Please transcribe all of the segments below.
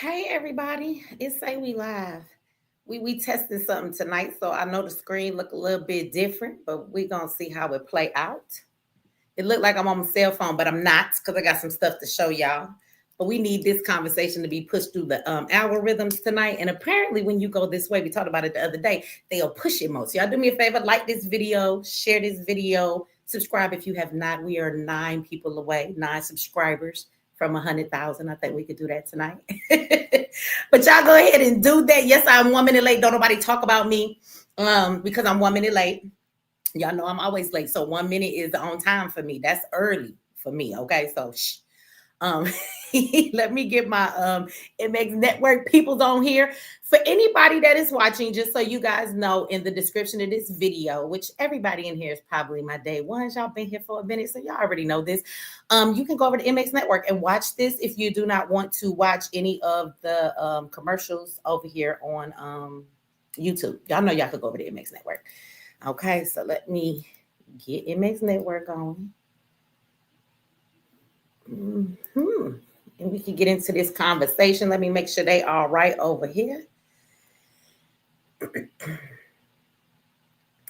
Hey everybody, it's Say We Live. We tested something tonight, so I know the screen look a little bit different, but we're gonna see how it play out. It looked like I'm on my cell phone, but I'm not because I got some stuff to show y'all. But we need this conversation to be pushed through the algorithms tonight. And apparently, when you go this way, we talked about it the other day, they'll push it most. Y'all do me a favor, like this video, share this video, subscribe if you have not. We are 9 people away, 9 subscribers from 100,000. I think we could do that tonight. But y'all go ahead and do that. Yes, I'm 1 minute late. Don't nobody talk about me because I'm 1 minute late. Y'all know I'm always late. So 1 minute is on time for me. That's early for me. Okay. So um let me get my MX network peoples on here. For anybody that is watching, just so you guys know, in the description of this video, which everybody in here is probably my day ones. Y'all been here for a minute, so y'all already know this. You can go over to MX Network and watch this if you do not want to watch any of the commercials over here on YouTube. Y'all know y'all could go over to MX Network. Okay, so let me get MX Network on. And we can get into this conversation. Let me make sure they are right over here.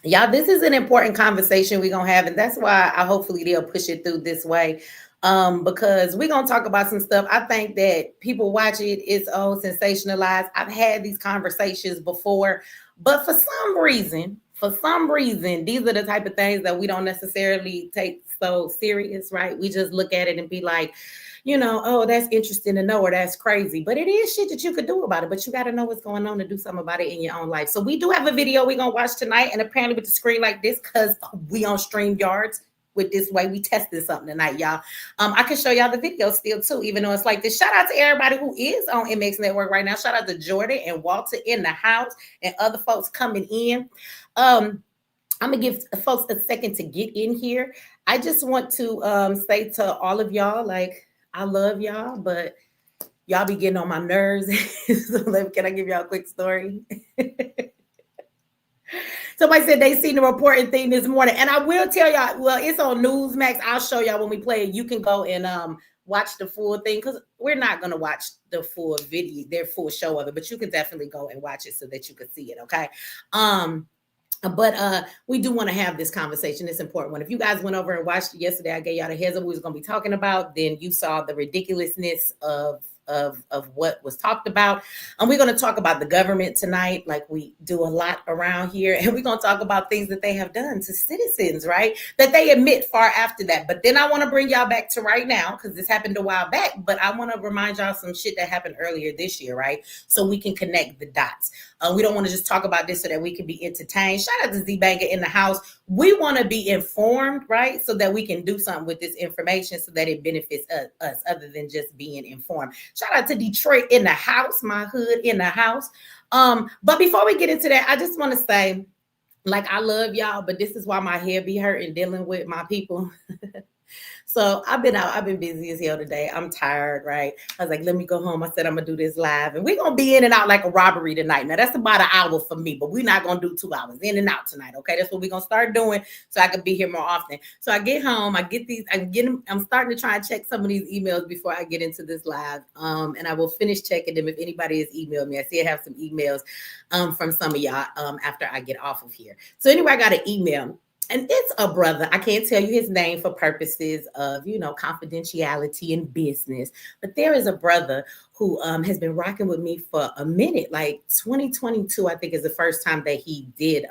Y'all, this is an important conversation we're going to have, and that's why hopefully they'll push it through this way. Because we're going to talk about some stuff. I think that people watch it, it's sensationalized. I've had these conversations before, but for some reason, these are the type of things that we don't necessarily take so serious, right? We just look at it and be like, oh, that's interesting to know, or that's crazy. But it is shit that you could do about it. But you got to know what's going on to do something about it in your own life. So we do have a video we're going to watch tonight. And apparently with the screen like this, because we on StreamYards. With this way, we tested something tonight, y'all. I can show y'all the video still too, even though it's like this. Shout out to everybody who is on MX Network right now. Shout out to Jordan and Walter in the house and other folks coming in. I'm gonna give folks a second to get in here. I just want to say to all of y'all, like, I love y'all, but y'all be getting on my nerves. So can I give y'all a quick story? Somebody said they seen the reporting thing this morning, and I will tell y'all. Well, it's on Newsmax. I'll show y'all when we play it. You can go and watch the full thing, because we're not gonna watch the full video, their full show of it, but you can definitely go and watch it so that you can see it. Okay. But we do want to have this conversation. It's important one. If you guys went over and watched it yesterday, I gave y'all the heads up we was going to be talking about. Then you saw the ridiculousness of what was talked about. And we're going to talk about the government tonight, like we do a lot around here. And we're going to talk about things that they have done to citizens, right? That they admit far after that. But then I want to bring y'all back to right now, because this happened a while back. But I want to remind y'all some shit that happened earlier this year, right? So we can connect the dots. We don't want to just talk about this so that we can be entertained. Shout out to Z Banker in the house. We want to be informed, right? So that we can do something with this information so that it benefits us other than just being informed. Shout out to Detroit in the house, my hood in the house. But before we get into that, I just want to say, like, I love y'all, but this is why my head be hurting dealing with my people. So I've been busy as hell today. I'm tired, right? I was like, let me go home. I said, I'm going to do this live. And we're going to be in and out like a robbery tonight. Now, that's about an hour for me, but we're not going to do 2 hours in and out tonight, okay? That's what we're going to start doing so I can be here more often. So I get home, I'm starting to try and check some of these emails before I get into this live. And I will finish checking them if anybody has emailed me. I see I have some emails from some of y'all after I get off of here. So anyway, I got an email. And it's a brother. I can't tell you his name for purposes of, confidentiality and business. But there is a brother who has been rocking with me for a minute. Like 2022, I think, is the first time that he did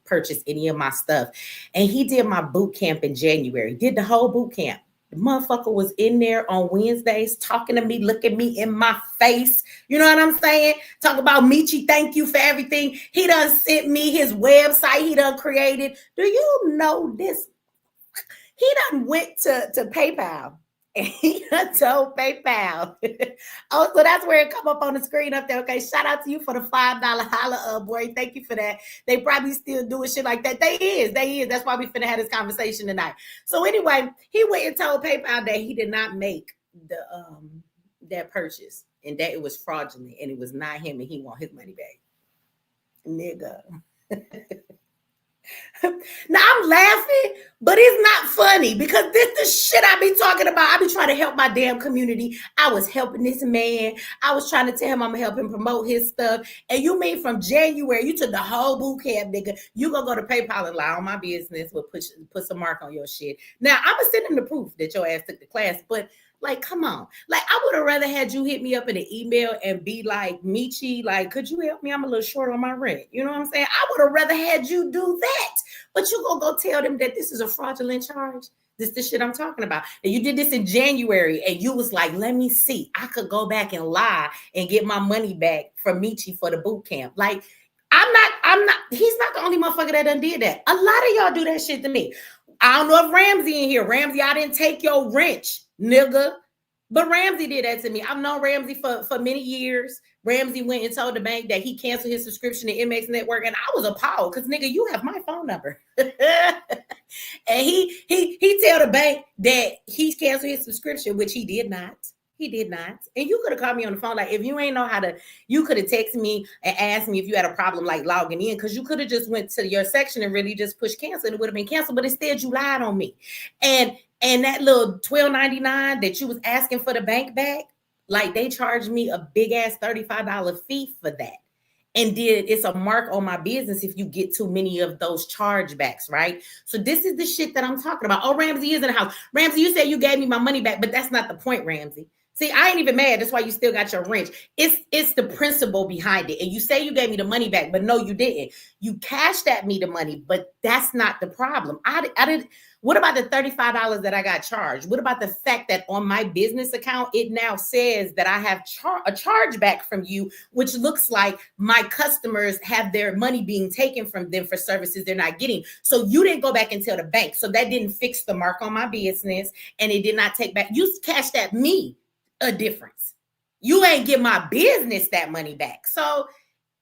purchase any of my stuff. And he did my boot camp in January. Did the whole boot camp. The motherfucker was in there on Wednesdays talking to me, looking me in my face. You know what I'm saying? Talk about Michi, thank you for everything. He done sent me his website he done created. Do you know this? He done went to PayPal. And he done told PayPal. Oh, so that's where it come up on the screen up there. Okay, shout out to you for the $5 holla, boy. Thank you for that. They probably still doing shit like that. They is. That's why we finna have this conversation tonight. So anyway, he went and told PayPal that he did not make the that purchase and that it was fraudulent and it was not him and he want his money back. Nigga. Now I'm laughing, but it's not funny because this the shit I be talking about. I be trying to help my damn community. I was helping this man. I was trying to tell him I'm gonna help him promote his stuff. And you mean from January, you took the whole boot camp, nigga. You gonna go to PayPal and lie on my business, will put some mark on your shit. Now I'm gonna send him the proof that your ass took the class, but like, come on. Like, I would have rather had you hit me up in an email and be like, Michi, like, could you help me? I'm a little short on my rent. You know what I'm saying? I would have rather had you do that. But you gonna go tell them that this is a fraudulent charge. This the shit I'm talking about. And you did this in January and you was like, let me see. I could go back and lie and get my money back from Michi for the boot camp. Like, he's not the only motherfucker that done did that. A lot of y'all do that shit to me. I don't know if Ramsey in here. Ramsey, I didn't take your wrench, nigga. But Ramsey did that to me. I've known Ramsey for many years. Ramsey went and told the bank that he canceled his subscription to MX Network, and I was appalled because, nigga, you have my phone number. And he tell the bank that he's canceled his subscription, which he did not. He did not. And you could have called me on the phone. Like, if you ain't know how to, you could have texted me and asked me if you had a problem like logging in, because you could have just went to your section and really just pushed cancel and it would have been canceled. But instead you lied on me. And that little $12.99 that you was asking for the bank back, like they charged me a big ass $35 fee for that. And it's a mark on my business if you get too many of those chargebacks, right? So this is the shit that I'm talking about. Oh, Ramsey is in the house. Ramsey, you said you gave me my money back, but that's not the point, Ramsey. See, I ain't even mad. That's why you still got your wrench. It's the principle behind it. And you say you gave me the money back, but no, you didn't. You cashed at me the money, but that's not the problem. I did. What about the $35 that I got charged? What about the fact that on my business account, it now says that I have a chargeback from you, which looks like my customers have their money being taken from them for services they're not getting. So you didn't go back and tell the bank. So that didn't fix the mark on my business, and it did not take back. You cashed at me a difference. You ain't give my business that money back. So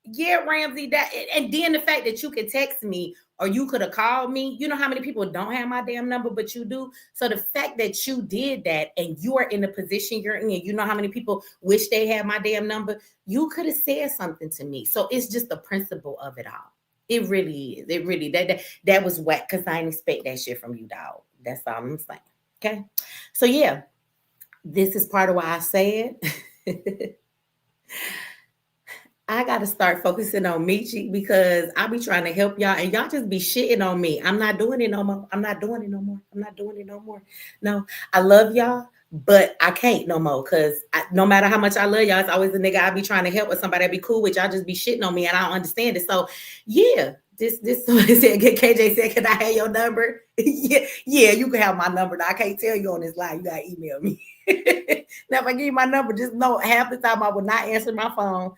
yeah, Ramsey, that, and then the fact that you could text me or you could have called me. You know how many people don't have my damn number, but you do. So the fact that you did that and you are in the position you're in, you know how many people wish they had my damn number. You could have said something to me. So it's just the principle of it all. It really is. It really, that was whack because I didn't expect that shit from you, dog. That's all I'm saying. Okay. So yeah. This is part of why I said I got to start focusing on Michi because I be trying to help y'all and y'all just be shitting on me. I'm not doing it no more. I'm not doing it no more. I'm not doing it no more. No, I love y'all, but I can't no more because no matter how much I love y'all, it's always the nigga I be trying to help with somebody that be cool with. Y'all just be shitting on me and I don't understand it. So yeah. This said, KJ said, can I have your number? yeah, you can have my number. Now, I can't tell you on this line. You got to email me. Now, if I give you my number, just know half the time I will not answer my phone.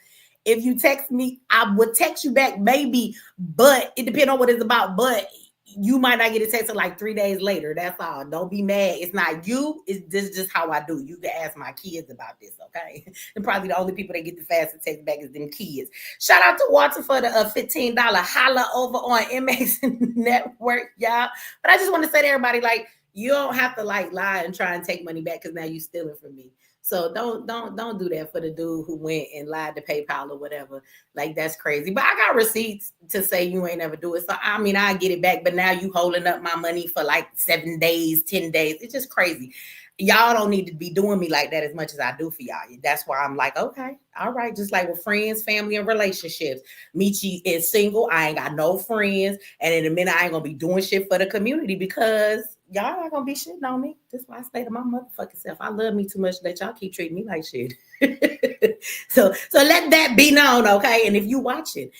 If you text me, I would text you back maybe, but it depends on what it's about. But you might not get a text until like 3 days later. That's all. Don't be mad. It's not you. This is just how I do. You can ask my kids about this, okay? And probably the only people that get the fastest text back is them kids. Shout out to Walter for the $15 holla over on MX Network, y'all. But I just want to say to everybody, like, you don't have to like lie and try and take money back because now you're stealing from me. So don't do that for the dude who went and lied to PayPal or whatever. Like, that's crazy. But I got receipts to say you ain't ever do it. So I mean, I get it back, but now you holding up my money for like 7 days, 10 days. It's just crazy. Y'all don't need to be doing me like that as much as I do for y'all. That's why I'm like, okay, all right. Just like with friends, family, and relationships. Michi is single. I ain't got no friends. And in a minute, I ain't going to be doing shit for the community because y'all not going to be shitting on me. That's why I stay to my motherfucking self. I love me too much that y'all keep treating me like shit. So let that be known, okay? And if you watching,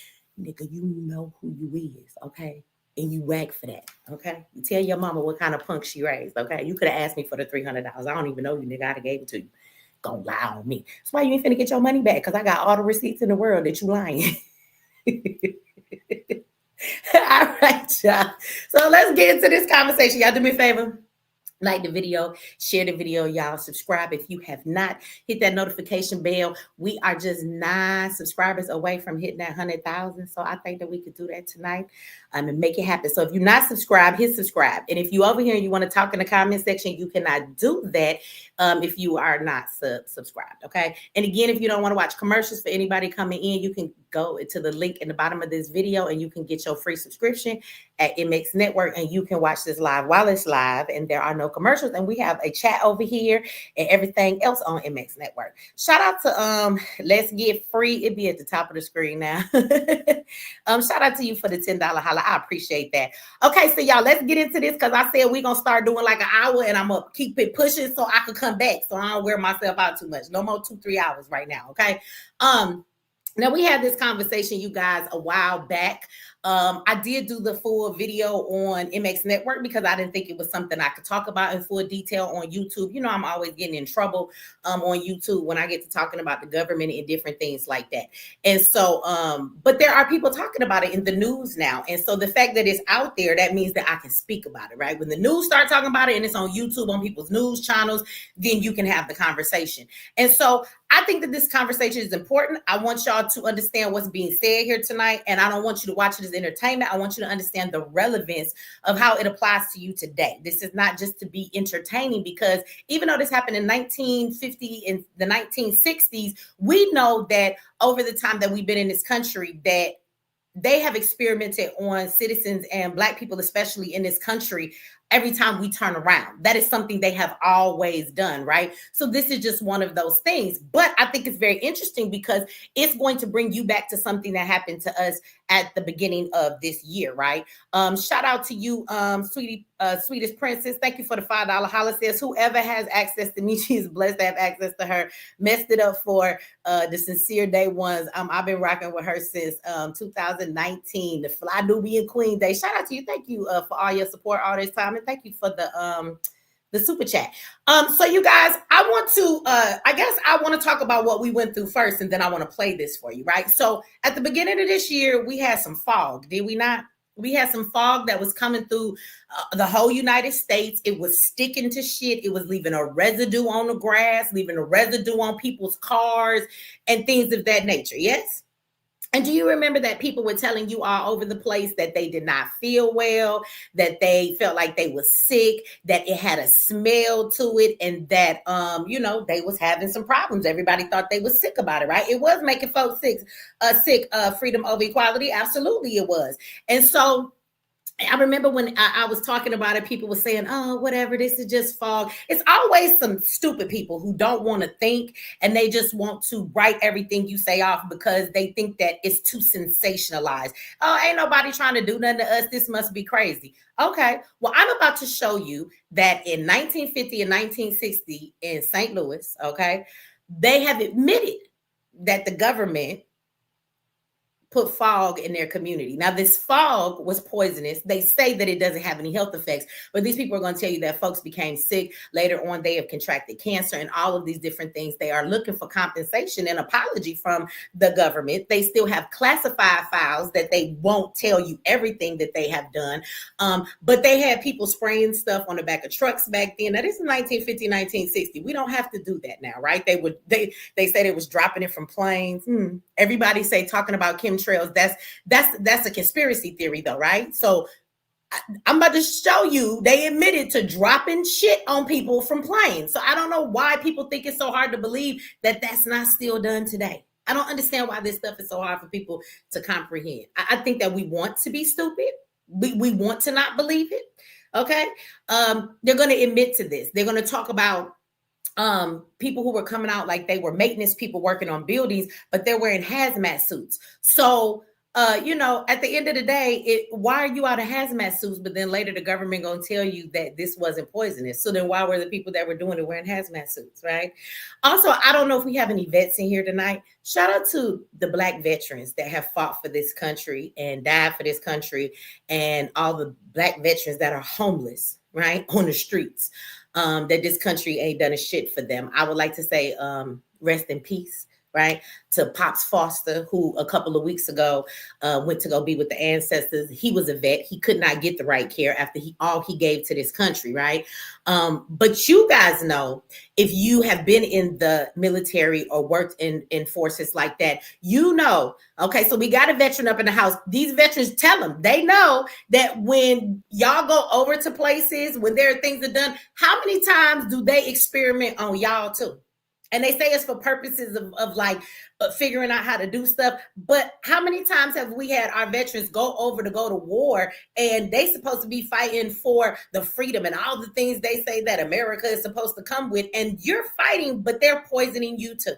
nigga, you know who you is, okay? And you whack for that, okay? You tell your mama what kind of punk she raised, okay? You could have asked me for the $300. I don't even know you, nigga. I'd have gave it to you. Gonna lie on me. That's why you ain't finna get your money back, because I got all the receipts in the world that you lying. All right, y'all. So let's get into this conversation. Y'all do me a favor. Like the video, share the video, y'all. Subscribe if you have not. Hit that notification bell. We are just 9 subscribers away from hitting that 100,000. So I think that we could do that tonight and make it happen. So if you're not subscribed, hit subscribe. And if you over here and you want to talk in the comment section, you cannot do that if you are not subscribed. Okay. And again, if you don't want to watch commercials for anybody coming in, you can go to the link in the bottom of this video and you can get your free subscription at MX Network, and you can watch this live while it's live and there are no commercials, and we have a chat over here and everything else on MX Network. Shout out to Let's Get Free. It'd be at the top of the screen now. Shout out to you for the $10 holla. I appreciate that. Okay, so y'all, let's get into this, because I said we're gonna start doing like an hour, and I'm gonna keep it pushing so I could come back, so I don't wear myself out too much. No more 2-3 hours right now. Okay. Now, we had this conversation, you guys, a while back. I did do the full video on MX Network because I didn't think it was something I could talk about in full detail on YouTube. You know, I'm always getting in trouble on YouTube when I get to talking about the government and different things like that. And so, but there are people talking about it in the news now. And so the fact that it's out there, that means that I can speak about it, right? When the news start talking about it and it's on YouTube, on people's news channels, then you can have the conversation. And so I think that this conversation is important. I want y'all to understand what's being said here tonight, and I don't want you to watch it as entertainment. I want you to understand the relevance of how it applies to you today. This is not just to be entertaining, because even though this happened in 1950 and the 1960s, we know that over the time that we've been in this country, that they have experimented on citizens and Black people, especially in this country, every time we turn around. That is something they have always done, right? So this is just one of those things. But I think it's very interesting because it's going to bring you back to something that happened to us at the beginning of this year, right? Shout out to you, sweetest princess. Thank you for the $5 holla. Says whoever has access to me, she's blessed to have access to her. Messed it up for the sincere day ones. I've been rocking with her since 2019, the Fly Nubian Queen Day. Shout out to you. Thank you for all your support all this time, and thank you for the super chat. So you guys, I want to talk about what we went through first, and then I want to play this for you, right? So at the beginning of this year, we had some fog, did we not? We had some fog that was coming through the whole United States. It was sticking to shit. It was leaving a residue on the grass, leaving a residue on people's cars and things of that nature. Yes? And do you remember that people were telling you all over the place that they did not feel well, that they felt like they were sick, that it had a smell to it, and that, they was having some problems. Everybody thought they was sick about it, right? It was making folks sick, freedom over equality. Absolutely it was. And so I remember when I was talking about it, people were saying, oh, whatever, this is just fog. It's always some stupid people who don't want to think, and they just want to write everything you say off because they think that it's too sensationalized. Oh, ain't nobody trying to do nothing to us. This must be crazy. Okay, well, I'm about to show you that in 1950 and 1960 in St. Louis, okay, they have admitted that the government put fog in their community. Now, this fog was poisonous. They say that it doesn't have any health effects, but these people are going to tell you that folks became sick. Later on, they have contracted cancer and all of these different things. They are looking for compensation and apology from the government. They still have classified files that they won't tell you everything that they have done. But they had people spraying stuff on the back of trucks back then. Now, this is 1950, 1960. We don't have to do that now, right? They said it was dropping it from planes. Everybody say talking about chemtrails. That's a conspiracy theory though, right? So I'm about to show you they admitted to dropping shit on people from planes. So I don't know why people think it's so hard to believe that that's not still done today. I don't understand why this stuff is so hard for people to comprehend. I think that we want to be stupid. We want to not believe it. Okay. They're going to admit to this. They're going to talk about people who were coming out like they were maintenance people working on buildings, but they're wearing hazmat suits. So, at the end of the day, why are you out of hazmat suits? But then later the government going to tell you that this wasn't poisonous. So then why were the people that were doing it wearing hazmat suits, right? Also, I don't know if we have any vets in here tonight. Shout out to the Black veterans that have fought for this country and died for this country, and all the Black veterans that are homeless, right, on the streets. That this country ain't done a shit for them. I would like to say rest in peace, right, to Pops Foster, who a couple of weeks ago went to go be with the ancestors. He was a vet. He could not get the right care after all he gave to this country, right? But you guys know, if you have been in the military or worked in forces like that, you know, okay, so we got a veteran up in the house. These veterans tell them, they know that when y'all go over to places, when there are things that are done, how many times do they experiment on y'all too? And they say it's for purposes of like figuring out how to do stuff. But how many times have we had our veterans go to war, and they supposed to be fighting for the freedom and all the things they say that America is supposed to come with, and you're fighting, but they're poisoning you too.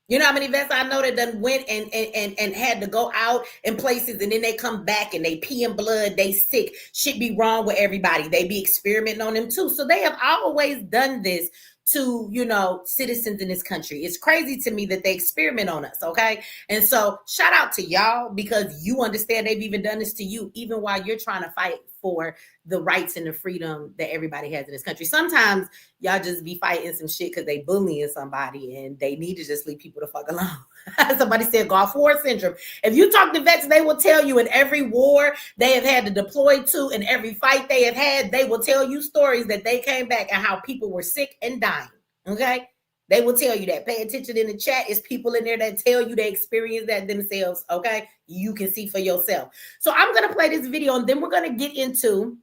You know how many vets I know that done went and had to go out in places, and then they come back and they pee in blood, they sick, shit be wrong with everybody. They be experimenting on them too. So they have always done this to, you know, citizens in this country. It's crazy to me that they experiment on us, okay? And so shout out to y'all, because you understand they've even done this to you, even while you're trying to fight for the rights and the freedom that everybody has in this country. Sometimes y'all just be fighting some shit because they bullying somebody and they need to just leave people the fuck alone. Somebody said Gulf War syndrome. If you talk to vets, they will tell you in every war they have had to deploy to, in every fight they have had, they will tell you stories that they came back and how people were sick and dying. Okay? They will tell you that. Pay attention in the chat. It's people in there that tell you they experience that themselves. Okay? You can see for yourself. So I'm going to play this video, and then we're going to get into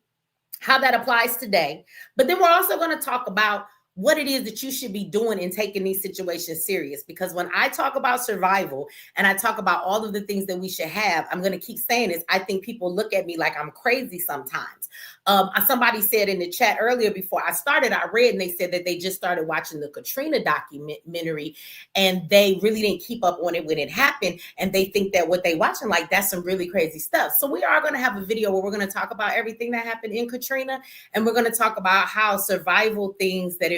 how that applies today. But then we're also going to talk about what it is that you should be doing in taking these situations serious. Because when I talk about survival and I talk about all of the things that we should have, I'm going to keep saying this. I think people look at me like I'm crazy sometimes. Somebody said in the chat earlier before I started, I read, and they said that they just started watching the Katrina documentary and they really didn't keep up on it when it happened. And they think that what they watching, like, that's some really crazy stuff. So we are going to have a video where we're going to talk about everything that happened in Katrina. And we're going to talk about how survival things that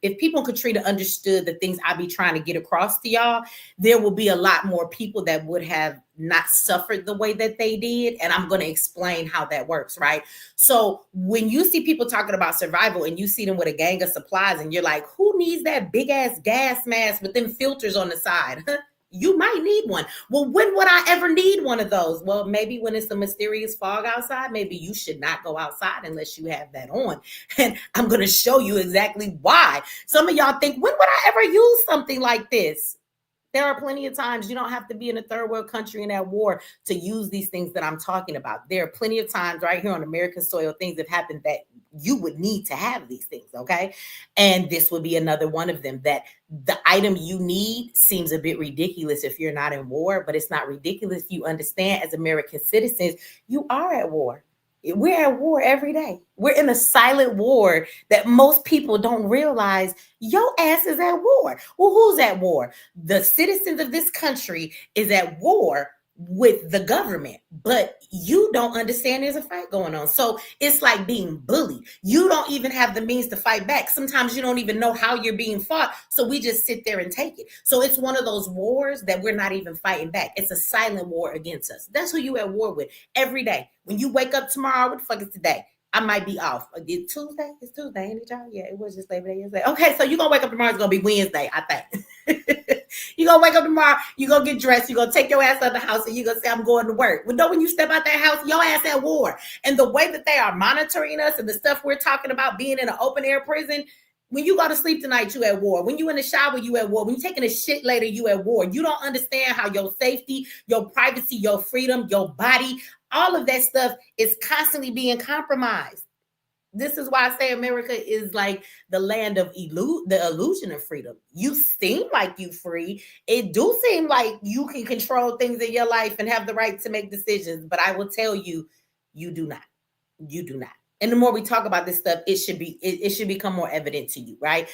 if people in Katrina understood the things I be trying to get across to y'all, there will be a lot more people that would have not suffered the way that they did. And I'm going to explain how that works, right? So when you see people talking about survival and you see them with a gang of supplies and you're like, who needs that big ass gas mask with them filters on the side? You might need one. Well, when would I ever need one of those? Well, maybe when it's a mysterious fog outside, maybe you should not go outside unless you have that on. And I'm going to show you exactly why. Some of y'all think, when would I ever use something like this? There are plenty of times. You don't have to be in a third world country in that war to use these things that I'm talking about. There are plenty of times right here on American soil, things have happened that you would need to have these things, okay? And this would be another one of them, that the item you need seems a bit ridiculous if you're not in war, but it's not ridiculous. You understand, as American citizens, you are at war. We're at war every day. We're in a silent war that most people don't realize. Your ass is at war. Well, who's at war? The citizens of this country is at war with the government, but you don't understand there's a fight going on. So it's like being bullied. You don't even have the means to fight back. Sometimes you don't even know how you're being fought. So we just sit there and take it. So it's one of those wars that we're not even fighting back. It's a silent war against us. That's who you at war with every day. When you wake up tomorrow, what the fuck is today? I might be off. It's Tuesday. It's Tuesday, ain't it, y'all? Yeah, it was just Labor Day yesterday. Okay, so you're going to wake up tomorrow. It's going to be Wednesday, I think. You're going to wake up tomorrow. You're going to get dressed. You're going to take your ass out of the house and you're going to say, I'm going to work. Well, no, when you step out that house, your ass at war. And the way that they are monitoring us and the stuff we're talking about being in an open air prison, when you go to sleep tonight, you at war. When you in the shower, you at war. When you taking a shit later, you at war. You don't understand how your safety, your privacy, your freedom, your body, all of that stuff is constantly being compromised. This is why I say America is like the land of the illusion of freedom. You seem like you free. It do seem like you can control things in your life and have the right to make decisions. But I will tell you, you do not. You do not. And the more we talk about this stuff, it should become more evident to you, right?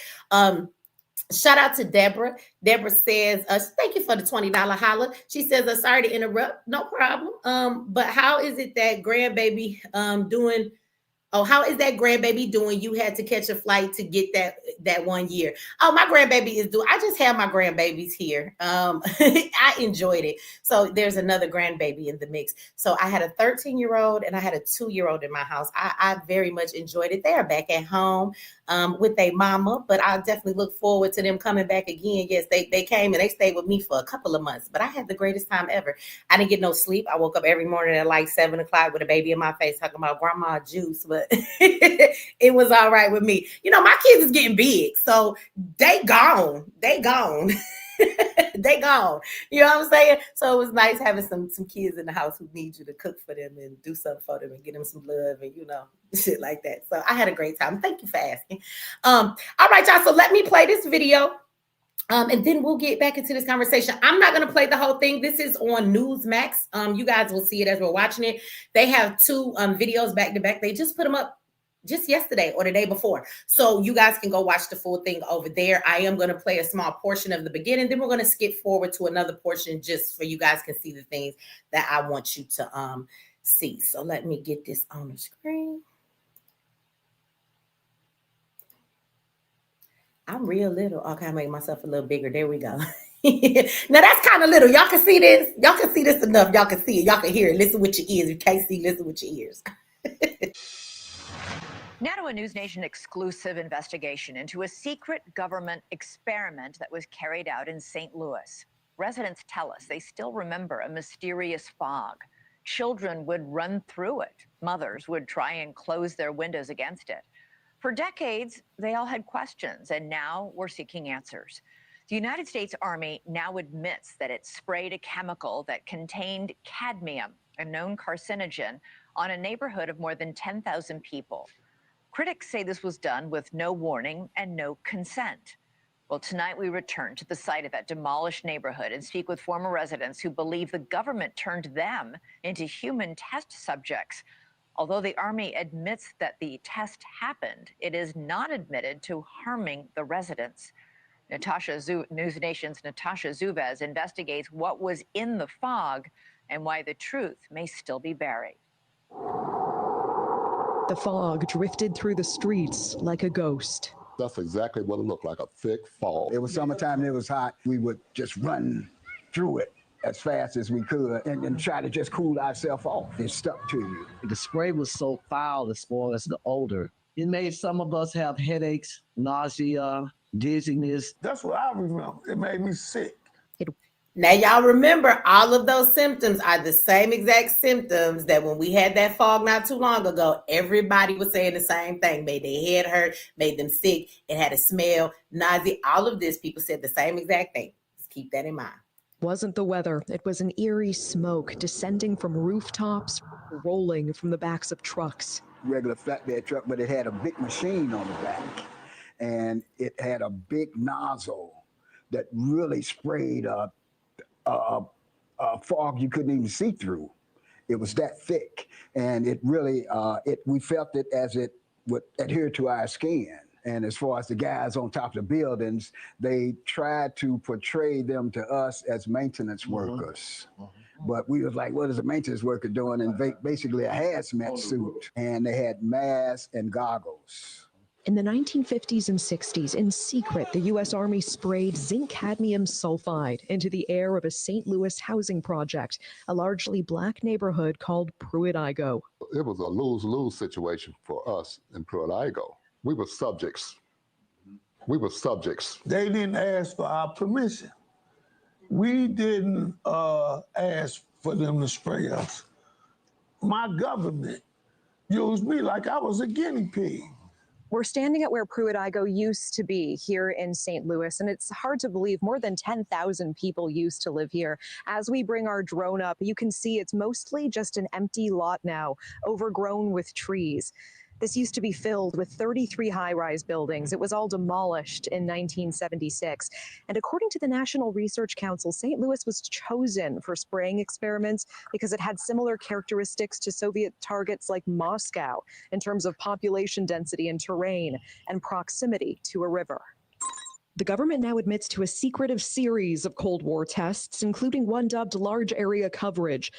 Shout out to Deborah. Deborah says, thank you for the $20 holla. She says, sorry to interrupt. No problem. But how is it that grandbaby doing? Oh, how is that grandbaby doing? You had to catch a flight to get that 1 year. Oh, my grandbaby is doing. I just have my grandbabies here. I enjoyed it. So there's another grandbaby in the mix. So I had a 13-year-old and I had a 2-year-old in my house. I very much enjoyed it. They are back at home with their mama, but I definitely look forward to them coming back again. Yes, they came and they stayed with me for a couple of months, but I had the greatest time ever. I didn't get no sleep. I woke up every morning at like 7 o'clock with a baby in my face talking about grandma juice, but it was all right with me. You know, my kids is getting big, so they gone. They gone. You know what I'm saying? So it was nice having some kids in the house who need you to cook for them and do something for them and get them some love and, you know, shit like that. So I had a great time. Thank you for asking. All right, y'all. So let me play this video. And then we'll get back into this conversation. I'm not going to play the whole thing. This is on Newsmax. You guys will see it as we're watching it. They have two videos back to back. They just put them up just yesterday or the day before. So you guys can go watch the full thing over there. I am going to play a small portion of the beginning. Then we're going to skip forward to another portion just for you guys can see the things that I want you to see. So let me get this on the screen. I'm real little. Okay, I make myself a little bigger. There we go. Now that's kind of little. Y'all can see this. Y'all can see this enough. Y'all can see it. Y'all can hear it. Listen with your ears. You can't see, listen with your ears. Now to a News Nation exclusive investigation into a secret government experiment that was carried out in St. Louis. Residents tell us they still remember a mysterious fog. Children would run through it. Mothers would try and close their windows against it. For decades, they all had questions, and now we're seeking answers. The United States Army now admits that it sprayed a chemical that contained cadmium, a known carcinogen, on a neighborhood of more than 10,000 people. Critics say this was done with no warning and no consent. Well, tonight we return to the site of that demolished neighborhood and speak with former residents who believe the government turned them into human test subjects. Although the Army admits that the test happened, it is not admitted to harming the residents. News Nation's Natasha Zuvez investigates what was in the fog and why the truth may still be buried. The fog drifted through the streets like a ghost. That's exactly what it looked like, a thick fog. It was summertime and it was hot. We would just run through it as fast as we could and try to just cool ourselves off. It stuck to you. The spray was so foul as far as the odor. It made some of us have headaches, nausea, dizziness. That's what I remember. It made me sick. Now, y'all remember all of those symptoms are the same exact symptoms that when we had that fog not too long ago, everybody was saying the same thing. Made their head hurt, made them sick. It had a smell, nausea. All of this, people said the same exact thing. Just keep that in mind. Wasn't the weather. It was an eerie smoke descending from rooftops, rolling from the backs of trucks. Regular flatbed truck, but it had a big machine on the back. And it had a big nozzle that really sprayed a fog you couldn't even see through. It was that thick, and it really, we felt it as it would adhere to our skin. And as far as the guys on top of the buildings, they tried to portray them to us as maintenance workers. But we was like, what is a maintenance worker doing? And basically a hazmat suit, and they had masks and goggles. In the 1950s and 60s, in secret, the U.S. Army sprayed zinc cadmium sulfide into the air of a St. Louis housing project, a largely black neighborhood called Pruitt-Igoe. It was a lose-lose situation for us in Pruitt-Igoe. We were subjects. We were subjects. They didn't ask for our permission. We didn't ask for them to spray us. My government used me like I was a guinea pig. We're standing at where Pruitt-Igoe used to be here in St. Louis, and it's hard to believe more than 10,000 people used to live here. As we bring our drone up, you can see it's mostly just an empty lot now, overgrown with trees. This used to be filled with 33 high-rise buildings. It was all demolished in 1976. And according to the National Research Council, St. Louis was chosen for spraying experiments because it had similar characteristics to Soviet targets like Moscow in terms of population density and terrain and proximity to a river. The government now admits to a secretive series of Cold War tests, including one dubbed Large Area Coverage.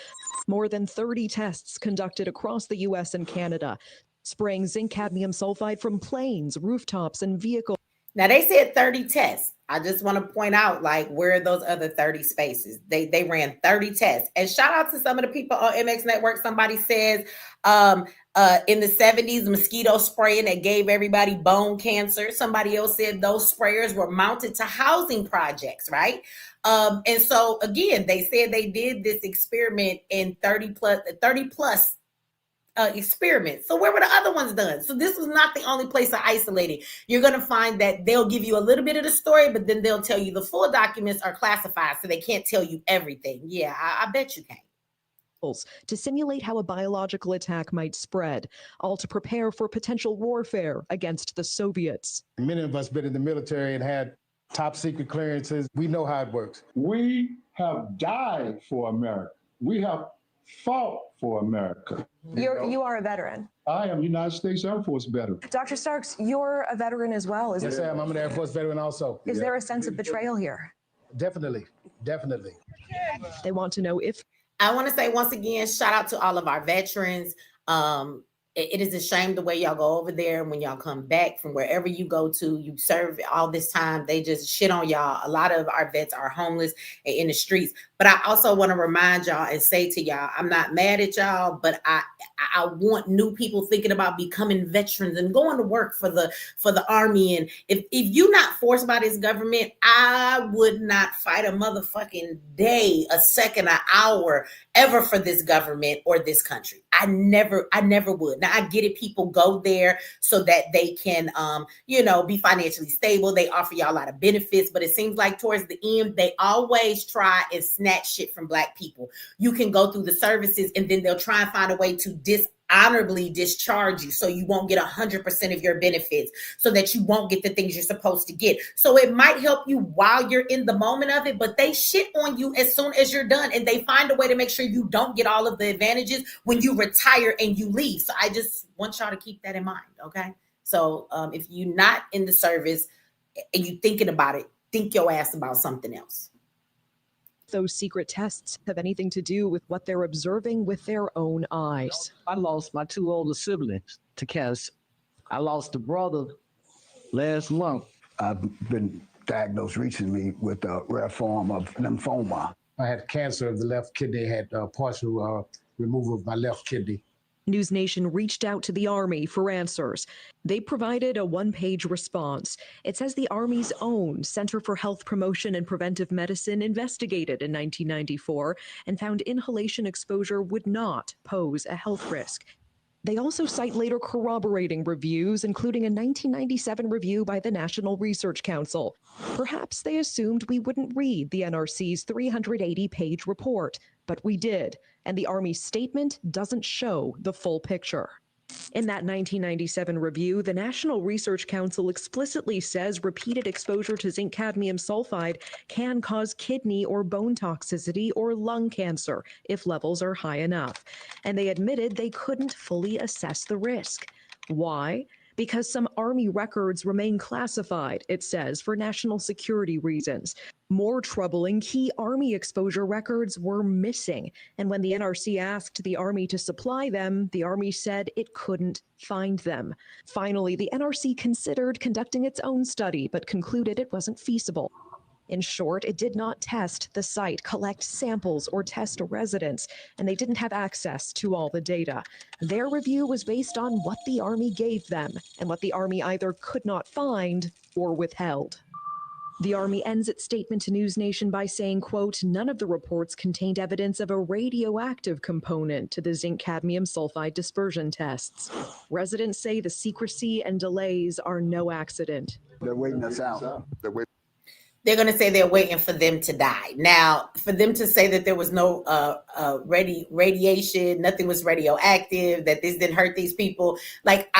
More than 30 tests conducted across the U.S. and Canada, spraying zinc cadmium sulfide from planes, rooftops, and vehicles. Now, they said 30 tests. I just want to point out, like, where are those other 30 spaces? They ran 30 tests. And shout out to some of the people on MX Network. Somebody says in the 70s, mosquito spraying that gave everybody bone cancer. Somebody else said those sprayers were mounted to housing projects, right? And so, again, they said they did this experiment in 30 plus experiments. So where were the other ones done? So this was not the only place I isolated. You're going to find that they'll give you a little bit of the story, but then they'll tell you the full documents are classified, so they can't tell you everything. Yeah, I bet you can. To simulate how a biological attack might spread, all to prepare for potential warfare against the Soviets. Many of us been in the military and had top secret clearances. We know how it works. We have died for America. We have fought for America. You are a veteran. I am United States Air Force veteran. Dr. Starks, you're a veteran as well. Yes, I am. I'm an Air Force veteran also. Is there a sense of betrayal here? Definitely. They want to know if... I want to say once again, shout out to all of our veterans. It is a shame the way y'all go over there. When y'all come back from wherever you go to, you serve all this time, they just shit on y'all. A lot of our vets are homeless and in the streets. But I also want to remind y'all and say to y'all, I'm not mad at y'all, but I want new people thinking about becoming veterans and going to work for the Army. And if you're not forced by this government, I would not fight a motherfucking day, a second, an hour ever for this government or this country. I never would. Now I get it. People go there so that they can, be financially stable. They offer y'all a lot of benefits, but it seems like towards the end, they always try and snatch shit from Black people. You can go through the services and then they'll try and find a way to dishonorably discharge you so you won't get 100% of your benefits, so that you won't get the things you're supposed to get. So it might help you while you're in the moment of it, but they shit on you as soon as you're done, and they find a way to make sure you don't get all of the advantages when you retire and you leave. So I just want y'all to keep that in mind, okay? So if you're not in the service and you're thinking about it, think your ass about something else. Those secret tests have anything to do with what they're observing with their own eyes. I lost my two older siblings to cancer. I lost a brother last month. I've been diagnosed recently with a rare form of lymphoma. I had cancer of the left kidney, had partial removal of my left kidney. News Nation reached out to the Army for answers. They provided a one-page response. It says the Army's own Center for Health Promotion and Preventive Medicine investigated in 1994 and found inhalation exposure would not pose a health risk. They also cite later corroborating reviews, including a 1997 review by the National Research Council. Perhaps they assumed we wouldn't read the NRC's 380-page report, but we did, and the Army's statement doesn't show the full picture. In that 1997 review, the National Research Council explicitly says repeated exposure to zinc cadmium sulfide can cause kidney or bone toxicity or lung cancer if levels are high enough. And they admitted they couldn't fully assess the risk. Why? Because some Army records remain classified, it says, for national security reasons. More troubling, key Army exposure records were missing. And when the NRC asked the Army to supply them, the Army said it couldn't find them. Finally, the NRC considered conducting its own study, but concluded it wasn't feasible. In short, it did not test the site, collect samples, or test residents, and they didn't have access to all the data. Their review was based on what the Army gave them, and what the Army either could not find or withheld. The Army ends its statement to News Nation by saying, quote, none of the reports contained evidence of a radioactive component to the zinc cadmium sulfide dispersion tests. Residents say the secrecy and delays are no accident. They're waiting us out. They're going to say they're waiting for them to die. Now, for them to say that there was no radiation, nothing was radioactive, that this didn't hurt these people, like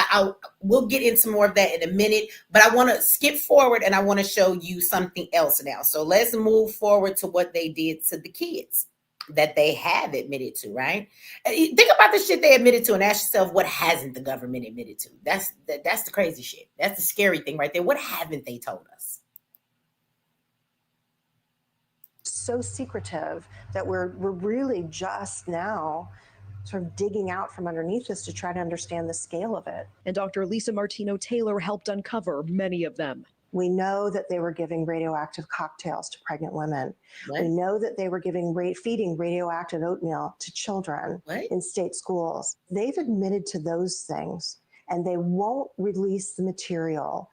we'll get into more of that in a minute, but I want to skip forward and I want to show you something else now. So let's move forward to what they did to the kids that they have admitted to, right? Think about the shit they admitted to and ask yourself, what hasn't the government admitted to? That's the crazy shit. That's the scary thing right there. What haven't they told us? So secretive that we're really just now sort of digging out from underneath us to try to understand the scale of it. And Dr. Lisa Martino-Taylor helped uncover many of them. We know that they were giving radioactive cocktails to pregnant women. What? We know that they were feeding radioactive oatmeal to children in state schools. They've admitted to those things, and they won't release the material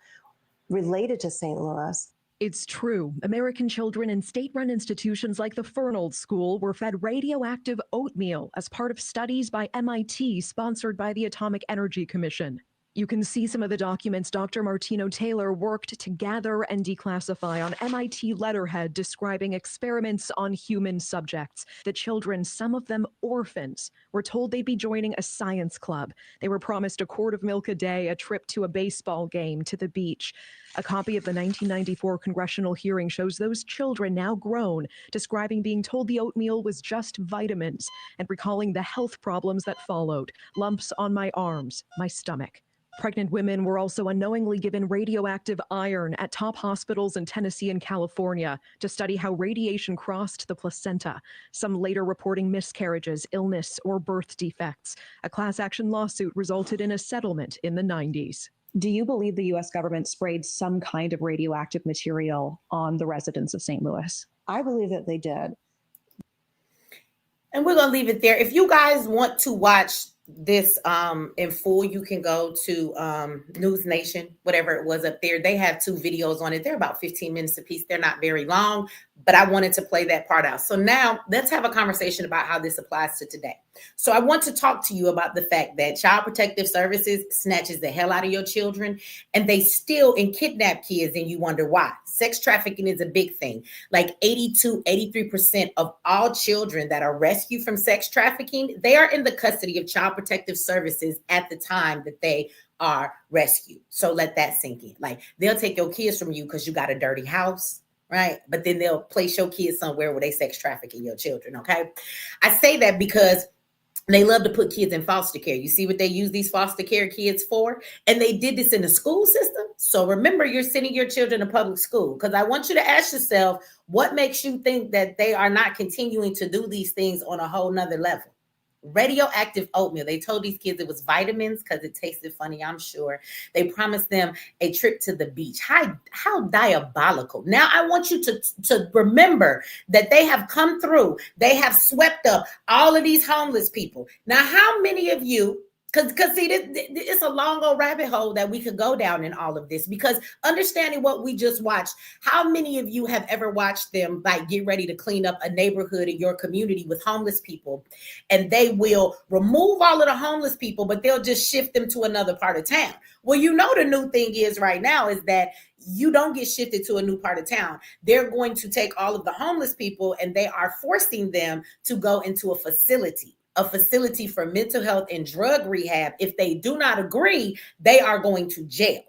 related to St. Louis. It's true. American children in state-run institutions like the Fernald School were fed radioactive oatmeal as part of studies by MIT sponsored by the Atomic Energy Commission. You can see some of the documents Dr. Martino Taylor worked to gather and declassify on MIT letterhead describing experiments on human subjects. The children, some of them orphans, were told they'd be joining a science club. They were promised a quart of milk a day, a trip to a baseball game, to the beach. A copy of the 1994 congressional hearing shows those children, now grown, describing being told the oatmeal was just vitamins and recalling the health problems that followed: lumps on my arms, my stomach. Pregnant women were also unknowingly given radioactive iron at top hospitals in Tennessee and California to study how radiation crossed the placenta, some later reporting miscarriages, illness, or birth defects. A class action lawsuit resulted in a settlement in the 90s. Do you believe the U.S. government sprayed some kind of radioactive material on the residents of St. Louis? I believe that they did. And we're going to leave it there. If you guys want to watch this in full, you can go to News Nation, whatever it was up there. They have 2 videos on it. They're about 15 minutes a piece. They're not very long, but I wanted to play that part out. So now let's have a conversation about how this applies to today. So I want to talk to you about the fact that Child Protective Services snatches the hell out of your children, and they steal and kidnap kids, and you wonder why. Sex trafficking is a big thing. Like 83% of all children that are rescued from sex trafficking, they are in the custody of Child Protective Services at the time that they are rescued. So let that sink in. Like, they'll take your kids from you because you got a dirty house, right? But then they'll place your kids somewhere where they sex trafficking your children, okay? I say that because they love to put kids in foster care. You see what they use these foster care kids for? And they did this in the school system. So remember, you're sending your children to public school, because I want you to ask yourself, what makes you think that they are not continuing to do these things on a whole nother level? Radioactive oatmeal. They told these kids it was vitamins because it tasted funny, I'm sure. They promised them a trip to the beach. How diabolical. Now I want you to remember that they have come through. They have swept up all of these homeless people. Now, how many of you, because see, it's a long old rabbit hole that we could go down in all of this, because understanding what we just watched, how many of you have ever watched them like get ready to clean up a neighborhood in your community with homeless people, and they will remove all of the homeless people, but they'll just shift them to another part of town? Well, you know, the new thing is right now is that you don't get shifted to a new part of town. They're going to take all of the homeless people and they are forcing them to go into a facility for mental health and drug rehab. If they do not agree, they are going to jail.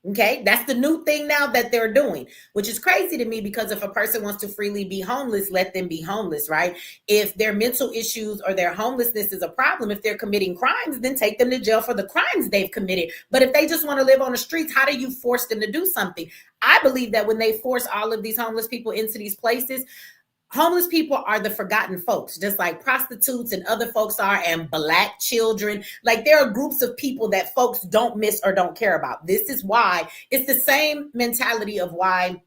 Okay, that's the new thing now that they're doing, which is crazy to me, because if a person wants to freely be homeless, let them be homeless, right? If their mental issues or their homelessness is a problem, if they're committing crimes, then take them to jail for the crimes they've committed. But if they just want to live on the streets, how do you force them to do something? I believe that when they force all of these homeless people into these places, homeless people are the forgotten folks, just like prostitutes and other folks are, and Black children. Like, there are groups of people that folks don't miss or don't care about. This is why it's the same mentality of why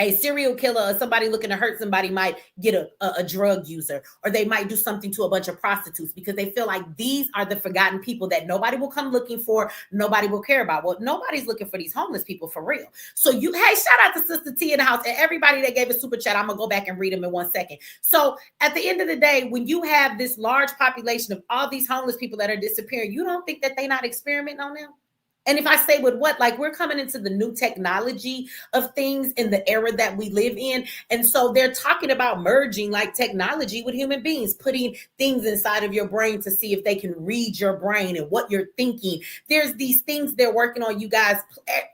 a serial killer or somebody looking to hurt somebody might get a drug user, or they might do something to a bunch of prostitutes, because they feel like these are the forgotten people that nobody will come looking for, nobody will care about. Well, nobody's looking for these homeless people for real. So hey, shout out to Sister T in the house and everybody that gave a super chat. I'm gonna go back and read them in 1 second. So at the end of the day, when you have this large population of all these homeless people that are disappearing, you don't think that they're not experimenting on them? And if I say with what, like, we're coming into the new technology of things in the era that we live in. And so they're talking about merging like technology with human beings, putting things inside of your brain to see if they can read your brain and what you're thinking. There's these things they're working on, you guys.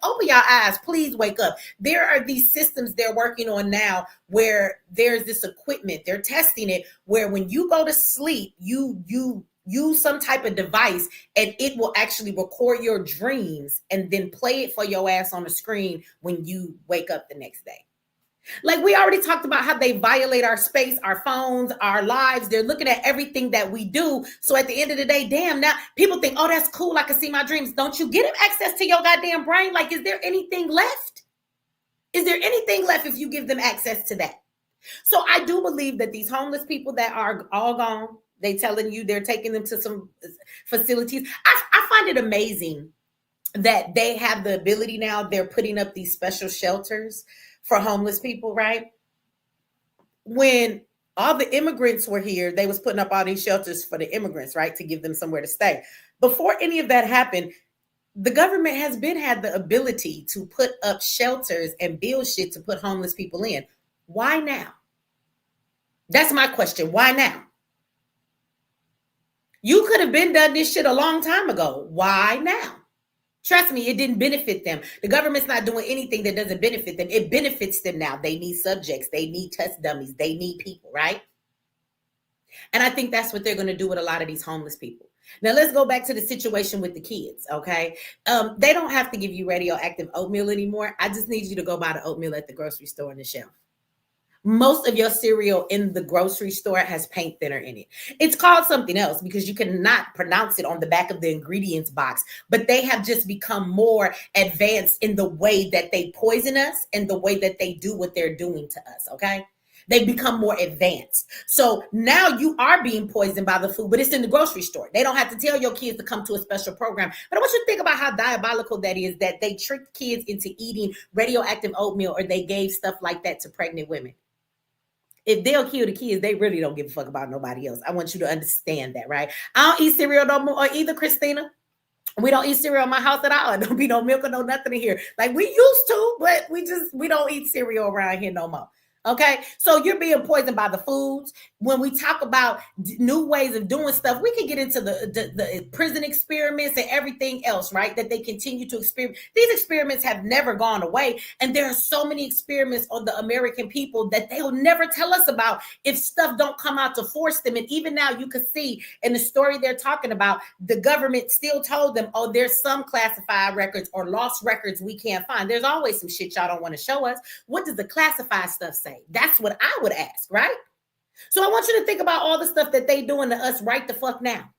Open your eyes, please wake up. There are these systems they're working on now where there's this equipment, they're testing it, where when you go to sleep, you use some type of device and it will actually record your dreams and then play it for your ass on the screen when you wake up the next day. Like, we already talked about how they violate our space, our phones, our lives. They're looking at everything that we do. So at the end of the day, damn, now people think, oh, that's cool, I can see my dreams. Don't you get them access to your goddamn brain? Like, is there anything left? Is there anything left if you give them access to that? So I do believe that these homeless people that are all gone, they telling you they're taking them to some facilities. I find it amazing that they have the ability now, they're putting up these special shelters for homeless people, right? When all the immigrants were here, they was putting up all these shelters for the immigrants, right? To give them somewhere to stay. Before any of that happened, the government has been had the ability to put up shelters and build shit to put homeless people in. Why now? That's my question. Why now? You could have been done this shit a long time ago. Why now? Trust me, it didn't benefit them. The government's not doing anything that doesn't benefit them. It benefits them now. They need subjects. They need test dummies. They need people, right? And I think that's what they're going to do with a lot of these homeless people. Now, let's go back to the situation with the kids, okay? They don't have to give you radioactive oatmeal anymore. I just need you to go buy the oatmeal at the grocery store on the shelf. Most of your cereal in the grocery store has paint thinner in it. It's called something else because you cannot pronounce it on the back of the ingredients box, but they have just become more advanced in the way that they poison us and the way that they do what they're doing to us, okay? They become more advanced. So now you are being poisoned by the food, but it's in the grocery store. They don't have to tell your kids to come to a special program. But I want you to think about how diabolical that is, that they tricked kids into eating radioactive oatmeal, or they gave stuff like that to pregnant women. If they'll kill the kids, they really don't give a fuck about nobody else. I want you to understand that, right? I don't eat cereal no more either, Christina. We don't eat cereal in my house at all. Don't be no milk or no nothing in here. Like we used to, but we don't eat cereal around here no more. Okay, so you're being poisoned by the foods. When we talk about new ways of doing stuff, we can get into the prison experiments and everything else, right? That they continue to experiment. These experiments have never gone away. And there are so many experiments on the American people that they'll never tell us about if stuff don't come out to force them. And even now you can see in the story they're talking about, the government still told them, oh, there's some classified records or lost records we can't find. There's always some shit y'all don't want to show us. What does the classified stuff say? That's what I would ask, right? So I want you to think about all the stuff that they doing to us right the fuck now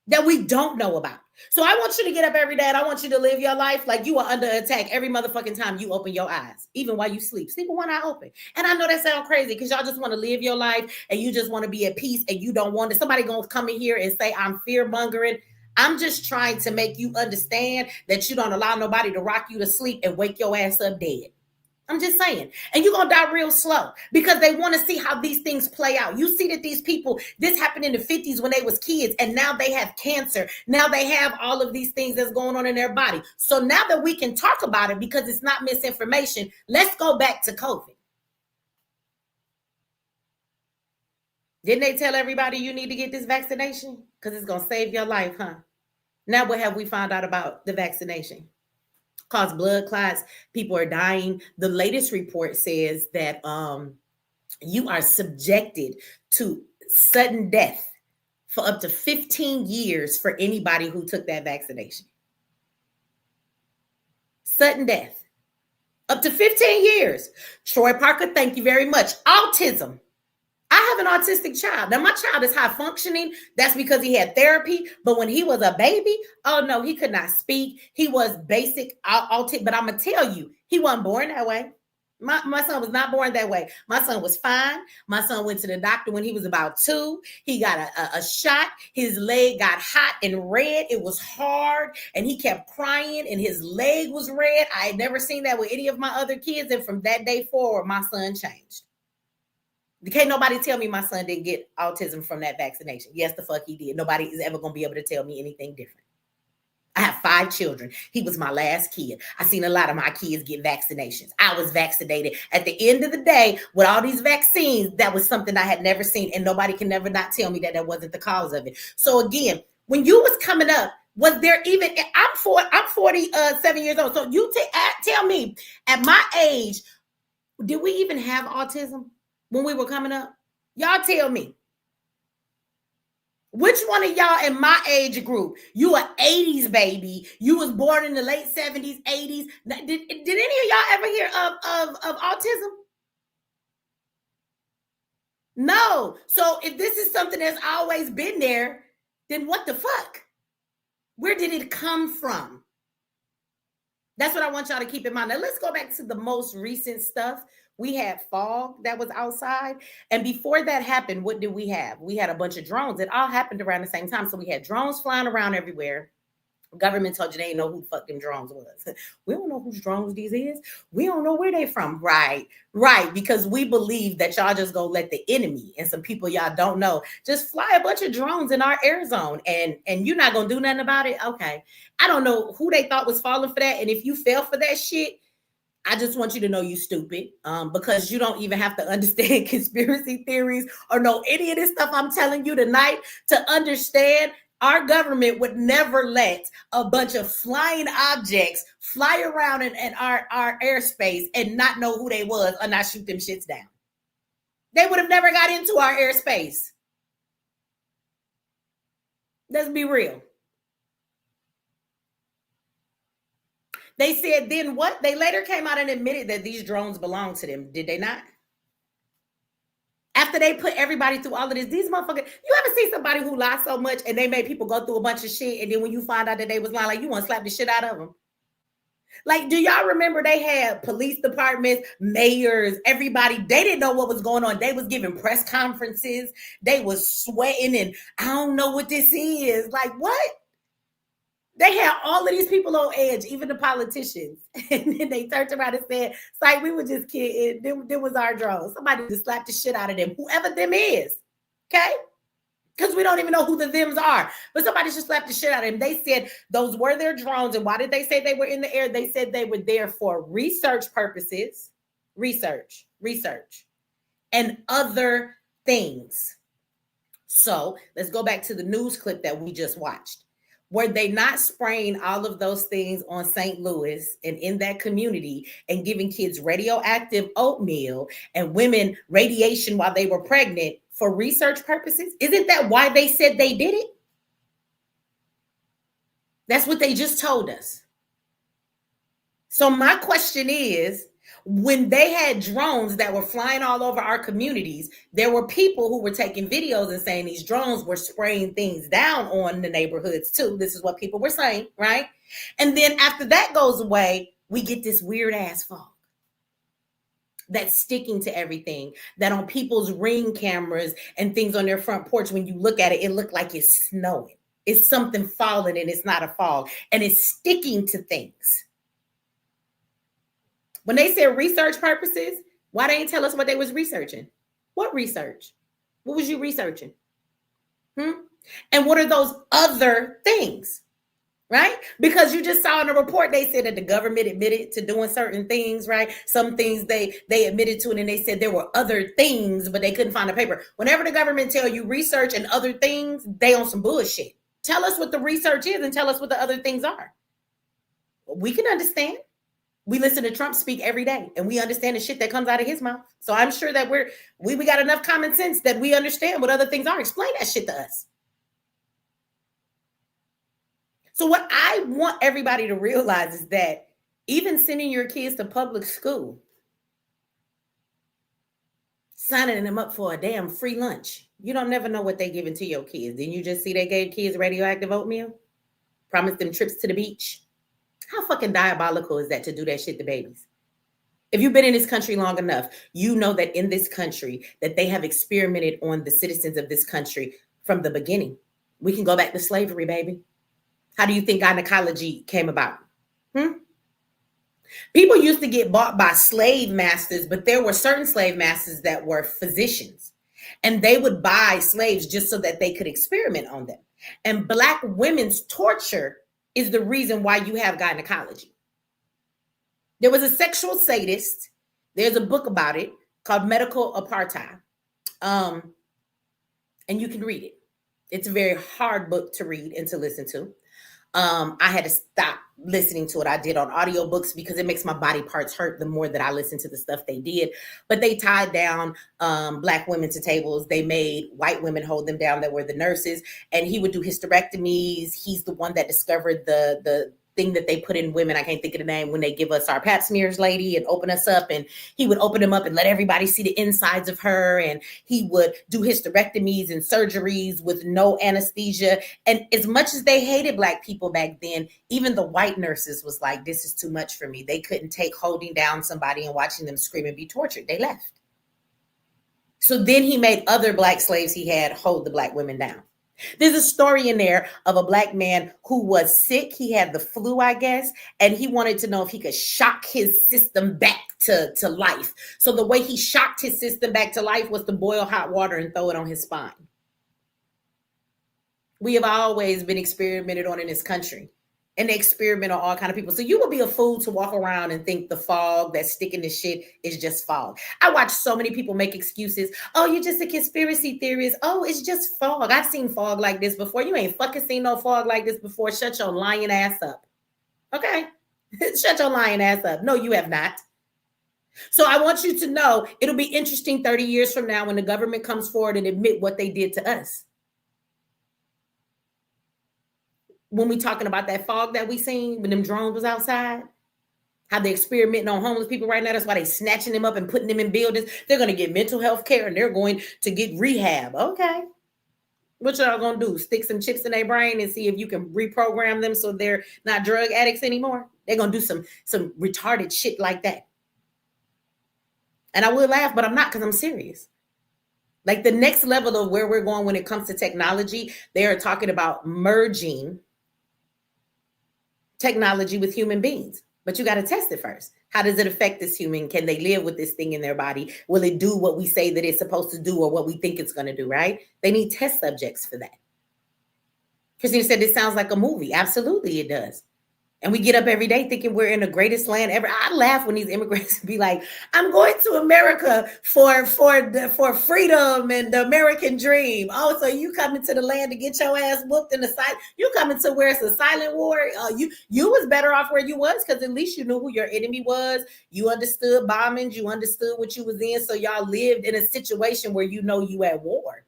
that we don't know about. So I want you to get up every day and I want you to live your life like you are under attack every motherfucking time you open your eyes, even while you sleep. Sleep with one eye open. And I know that sounds crazy because y'all just want to live your life and you just want to be at peace and you don't want to. Somebody gonna come in here and say I'm fear mongering. I'm just trying to make you understand that you don't allow nobody to rock you to sleep and wake your ass up dead. I'm just saying. And you're going to die real slow because they want to see how these things play out. You see that these people, this happened in the 50s when they was kids, and now they have cancer. Now they have all of these things that's going on in their body. So now that we can talk about it because it's not misinformation, let's go back to COVID. Didn't they tell everybody you need to get this vaccination? Because it's going to save your life, huh? Now what have we found out about the vaccination? Cause blood clots, people are dying. The latest report says that you are subjected to sudden death for up to 15 years for anybody who took that vaccination. Sudden death. Up to 15 years. Troy Parker, thank you very much. Autism. I have an autistic child. Now, my child is high functioning. That's because he had therapy. But when he was a baby, oh no, he could not speak. He was basic autistic. But I'm going to tell you, he wasn't born that way. My son was not born that way. My son was fine. My son went to the doctor when he was about 2. He got a shot. His leg got hot and red. It was hard. And he kept crying and his leg was red. I had never seen that with any of my other kids. And from that day forward, my son changed. Can't nobody tell me my son didn't get autism from that vaccination. Yes, the fuck he did. Nobody is ever going to be able to tell me anything different. I have 5 children. He was my last kid. I seen a lot of my kids get vaccinations. I was vaccinated. At the end of the day, with all these vaccines, that was something I had never seen. And nobody can never not tell me that that wasn't the cause of it. So again, when you was coming up, was there even, I'm 47 years old. So you tell me, at my age, did we even have autism? When we were coming up, y'all tell me. Which one of y'all in my age group, you an 80s baby, you was born in the late 70s, 80s. Did any of y'all ever hear of autism? No. So if this is something that's always been there, then what the fuck? Where did it come from? That's what I want y'all to keep in mind. Now let's go back to the most recent stuff. We had fog that was outside. And before that happened, what did we have? We had a bunch of drones. It all happened around the same time. So we had drones flying around everywhere. Government told you they didn't know who the fuck them drones was. We don't know whose drones these is. We don't know where they from. Right. Because we believe that y'all just go let the enemy and some people y'all don't know just fly a bunch of drones in our air zone and you're not gonna do nothing about it. Okay. I don't know who they thought was falling for that. And if you fell for that shit, I just want you to know you stupid, because you don't even have to understand conspiracy theories or know any of this stuff I'm telling you tonight to understand. Our government would never let a bunch of flying objects fly around in our airspace and not know who they was or not shoot them shits down. They would have never got into our airspace. Let's be real. They said then what? They later came out and admitted that these drones belong to them. Did they not? After they put everybody through all of this, these motherfuckers, you ever see somebody who lies so much and they made people go through a bunch of shit, and then when you find out that they was lying, like, you want to slap the shit out of them? Like, do y'all remember they had police departments, mayors, everybody? They didn't know what was going on. They was giving press conferences. They was sweating and I don't know what this is. Like, what? They had all of these people on edge, even the politicians. And then they turned around and said, it's like, we were just kidding. Them was our drones. Somebody just slapped the shit out of them, whoever them is. Okay? Because we don't even know who the thems are. But somebody just slapped the shit out of them. They said those were their drones. And why did they say they were in the air? They said they were there for research purposes. Research. And other things. So let's go back to the news clip that we just watched. Were they not spraying all of those things on St. Louis and in that community and giving kids radioactive oatmeal and women radiation while they were pregnant for research purposes? Isn't that why they said they did it? That's what they just told us. So my question is, when they had drones that were flying all over our communities, there were people who were taking videos and saying these drones were spraying things down on the neighborhoods too. This is what people were saying, right? And then after that goes away, we get this weird ass fog that's sticking to everything, that on people's Ring cameras and things on their front porch, when you look at it, it looked like it's snowing. It's something falling and it's not a fog, and it's sticking to things. When they said research purposes, why they didn't tell us what they was researching? What research? What was you researching? And what are those other things? Right? Because you just saw in a report, they said that the government admitted to doing certain things, right? Some things they admitted to, and they said there were other things, but they couldn't find a paper. Whenever the government tell you research and other things, they on some bullshit. Tell us what the research is and tell us what the other things are. We can understand. We listen to Trump speak every day, and we understand the shit that comes out of his mouth. So I'm sure that we got enough common sense that we understand what other things are. Explain that shit to us. So what I want everybody to realize is that even sending your kids to public school, signing them up for a damn free lunch, you don't never know what they're giving to your kids. Didn't you just see they gave kids radioactive oatmeal? Promised them trips to the beach? How fucking diabolical is that to do that shit to babies? If you've been in this country long enough, you know that in this country that they have experimented on the citizens of this country from the beginning. We can go back to slavery, baby. How do you think gynecology came about? People used to get bought by slave masters, but there were certain slave masters that were physicians, and they would buy slaves just so that they could experiment on them. And Black women's torture is the reason why you have gynecology. There was a sexual sadist. There's a book about it called Medical Apartheid. And you can read it. It's a very hard book to read and to listen to. I had to stop listening to it. I did on audiobooks because it makes my body parts hurt the more that I listen to the stuff they did. But they tied down Black women to tables. They made white women hold them down that were the nurses. And he would do hysterectomies. He's the one that discovered the thing that they put in women. I can't think of the name when they give us our pap smears, lady, and open us up. And he would open them up and let everybody see the insides of her. And he would do hysterectomies and surgeries with no anesthesia. And as much as they hated Black people back then, even the white nurses was like, this is too much for me. They couldn't take holding down somebody and watching them scream and be tortured. They left. So then he made other Black slaves he had hold the Black women down. There's a story in there of a black man who was sick. He had the flu, I guess, and he wanted to know if he could shock his system back to life. So the way he shocked his system back to life was to boil hot water and throw it on his spine. We have always been experimented on in this country. And they experiment on all kind of people. So you would be a fool to walk around and think the fog that's sticking to shit is just fog. I watch so many people make excuses. Oh, you're just a conspiracy theorist. Oh, it's just fog. I've seen fog like this before. You ain't fucking seen no fog like this before. Shut your lying ass up. Okay? Shut your lying ass up. No, you have not. So I want you to know it'll be interesting 30 years from now when the government comes forward and admit what they did to us. When we talking about that fog that we seen when them drones was outside, how they experimenting on homeless people right now. That's why they snatching them up and putting them in buildings. They're going to get mental health care and they're going to get rehab. Okay. What y'all going to do? Stick some chips in their brain and see if you can reprogram them so they're not drug addicts anymore? They're going to do some retarded shit like that. And I will laugh, but I'm not, because I'm serious. Like the next level of where we're going when it comes to technology, they are talking about merging technology with human beings, but you got to test it first. How does it affect this human? Can they live with this thing in their body? Will it do what we say that it's supposed to do or what we think it's going to do, right? They need test subjects for that. Christina said, this sounds like a movie. Absolutely, it does. And we get up every day thinking we're in the greatest land ever. I laugh when these immigrants be like, I'm going to America for freedom and the American dream. Oh, so you coming to the land to get your ass whooped in the side? You coming to where it's a silent war? You was better off where you was, because at least you knew who your enemy was. You understood bombings. You understood what you was in. So y'all lived in a situation where you know you at war.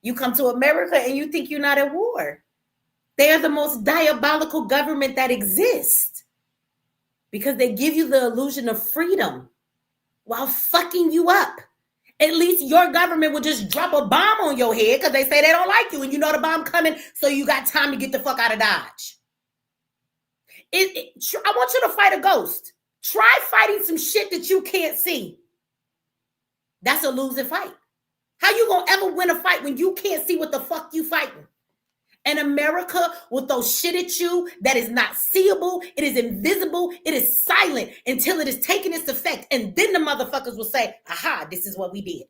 You come to America and you think you're not at war. They're the most diabolical government that exists because they give you the illusion of freedom while fucking you up. At least your government will just drop a bomb on your head because they say they don't like you and you know the bomb coming, so you got time to get the fuck out of Dodge. I want you to fight a ghost. Try fighting some shit that you can't see. That's a losing fight. How you gonna ever win a fight when you can't see what the fuck you fighting? And America will throw shit at you that is not seeable. It is invisible. It is silent until it is taking its effect. And then the motherfuckers will say, aha, this is what we did.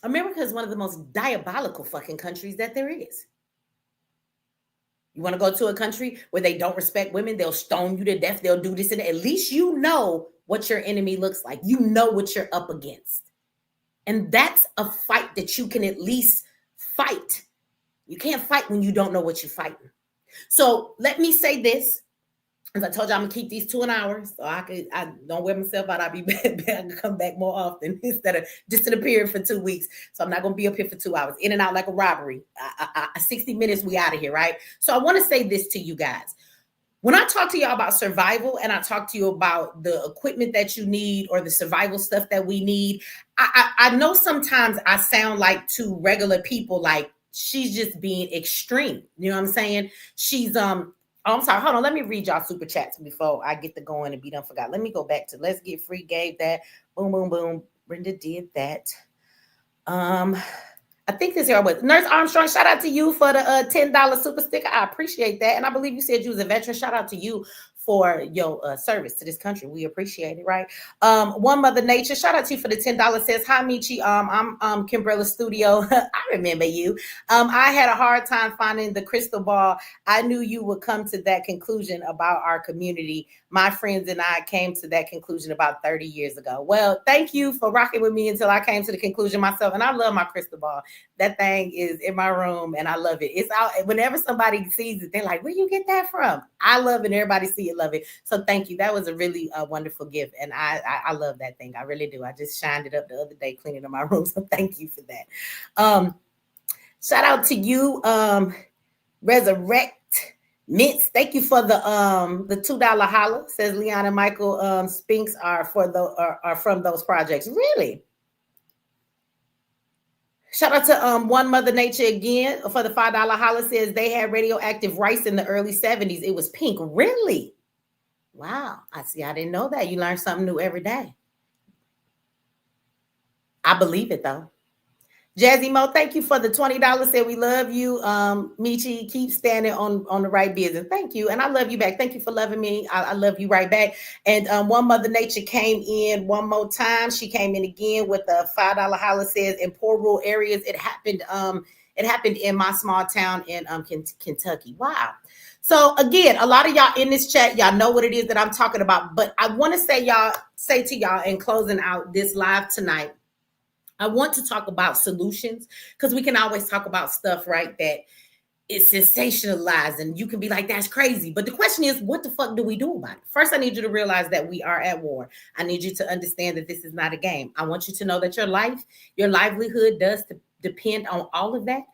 America is one of the most diabolical fucking countries that there is. You want to go to a country where they don't respect women? They'll stone you to death. They'll do this and that. At least you know what your enemy looks like. You know what you're up against. And that's a fight that you can at least fight. You can't fight when you don't know what you're fighting. So let me say this. As I told you, I'm gonna keep these 2 an hour, so I don't wear myself out. I'll be back to come back more often instead of disappearing for 2 weeks. So I'm not gonna be up here for 2 hours, in and out like a robbery. 60 minutes, we out of here, right? So I want to say this to you guys. When I talk to y'all about survival and I talk to you about the equipment that you need or the survival stuff that we need, I know sometimes I sound like to regular people like she's just being extreme. You know what I'm saying? She's oh, I'm sorry. Hold on. Let me read y'all super chats before I get to going and be done forgot. Let me go back to Let's Get Free. Gave that. Boom, boom, boom. Brenda did that. I think this here was Nurse Armstrong. Shout out to you for the $10 super sticker. I appreciate that. And I believe you said you was a veteran. Shout out to you for your service to this country. We appreciate it, right? One Mother Nature. Shout out to you for the $10. Says, hi, Michi. I'm Kimbrella Studio. I remember you. I had a hard time finding the crystal ball. I knew you would come to that conclusion about our community. My friends and I came to that conclusion about 30 years ago. Well, thank you for rocking with me until I came to the conclusion myself. And I love my crystal ball. That thing is in my room and I love it. It's out. Whenever somebody sees it, they're like, where you get that from? I love it and everybody see it, love it. So thank you. That was a really wonderful gift. And I love that thing. I really do. I just shined it up the other day, cleaning up my room. So thank you for that. Shout out to you, Resurrect Mints. Thank you for the $2 holla. Says Leon and Michael Spinks are from those projects. Really? Shout out to One Mother Nature again for the $5 holla. Says they had radioactive rice in the early 70s. It was pink. Really? Wow. I see. I didn't know that. You learn something new every day. I believe it though. Jazzy Mo, thank you for the $20. Said we love you. Michi, keep standing on the right business. Thank you. And I love you back. Thank you for loving me. I love you right back. And One Mother Nature came in one more time. She came in again with a $5 holler. Says in poor rural areas, it happened in my small town in Kentucky. Wow. So again, a lot of y'all in this chat, y'all know what it is that I'm talking about. But I want to say to y'all in closing out this live tonight, I want to talk about solutions, because we can always talk about stuff, right, that is sensationalized and you can be like, that's crazy. But the question is, what the fuck do we do about it? First, I need you to realize that we are at war. I need you to understand that this is not a game. I want you to know that your livelihood does depend on all of that,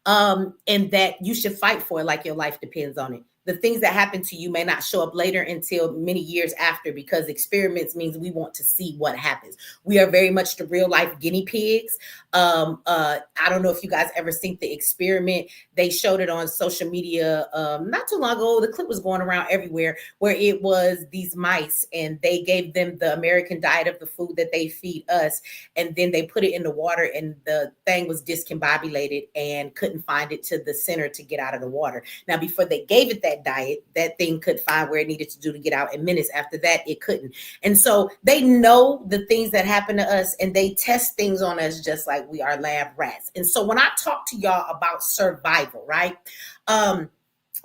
and that you should fight for it like your life depends on it. The things that happen to you may not show up later until many years after, because experiments means we want to see what happens. We are very much the real life guinea pigs. I don't know if you guys ever seen the experiment. They showed it on social media not too long ago. The clip was going around everywhere, where it was these mice and they gave them the American diet of the food that they feed us. And then they put it in the water and the thing was discombobulated and couldn't find it to the center to get out of the water. Now, before they gave it that diet, that thing could find where it needed to do to get out in minutes. After that, it couldn't. And so they know the things that happen to us and they test things on us just like we are lab rats. And so when I talk to y'all about survival, right?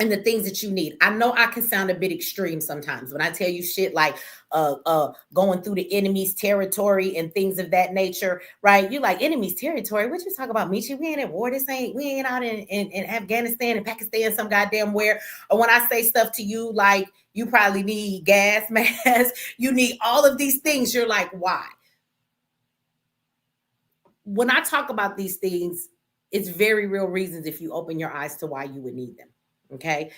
And the things that you need. I know I can sound a bit extreme sometimes when I tell you shit like going through the enemy's territory and things of that nature, right? You like enemy's territory. What you talk about, Michi? We ain't at war. We ain't out in Afghanistan and Pakistan, some goddamn where. Or when I say stuff to you like you probably need gas masks, you need all of these things, you're like, why? When I talk about these things, it's very real reasons if you open your eyes to why you would need them. Okay.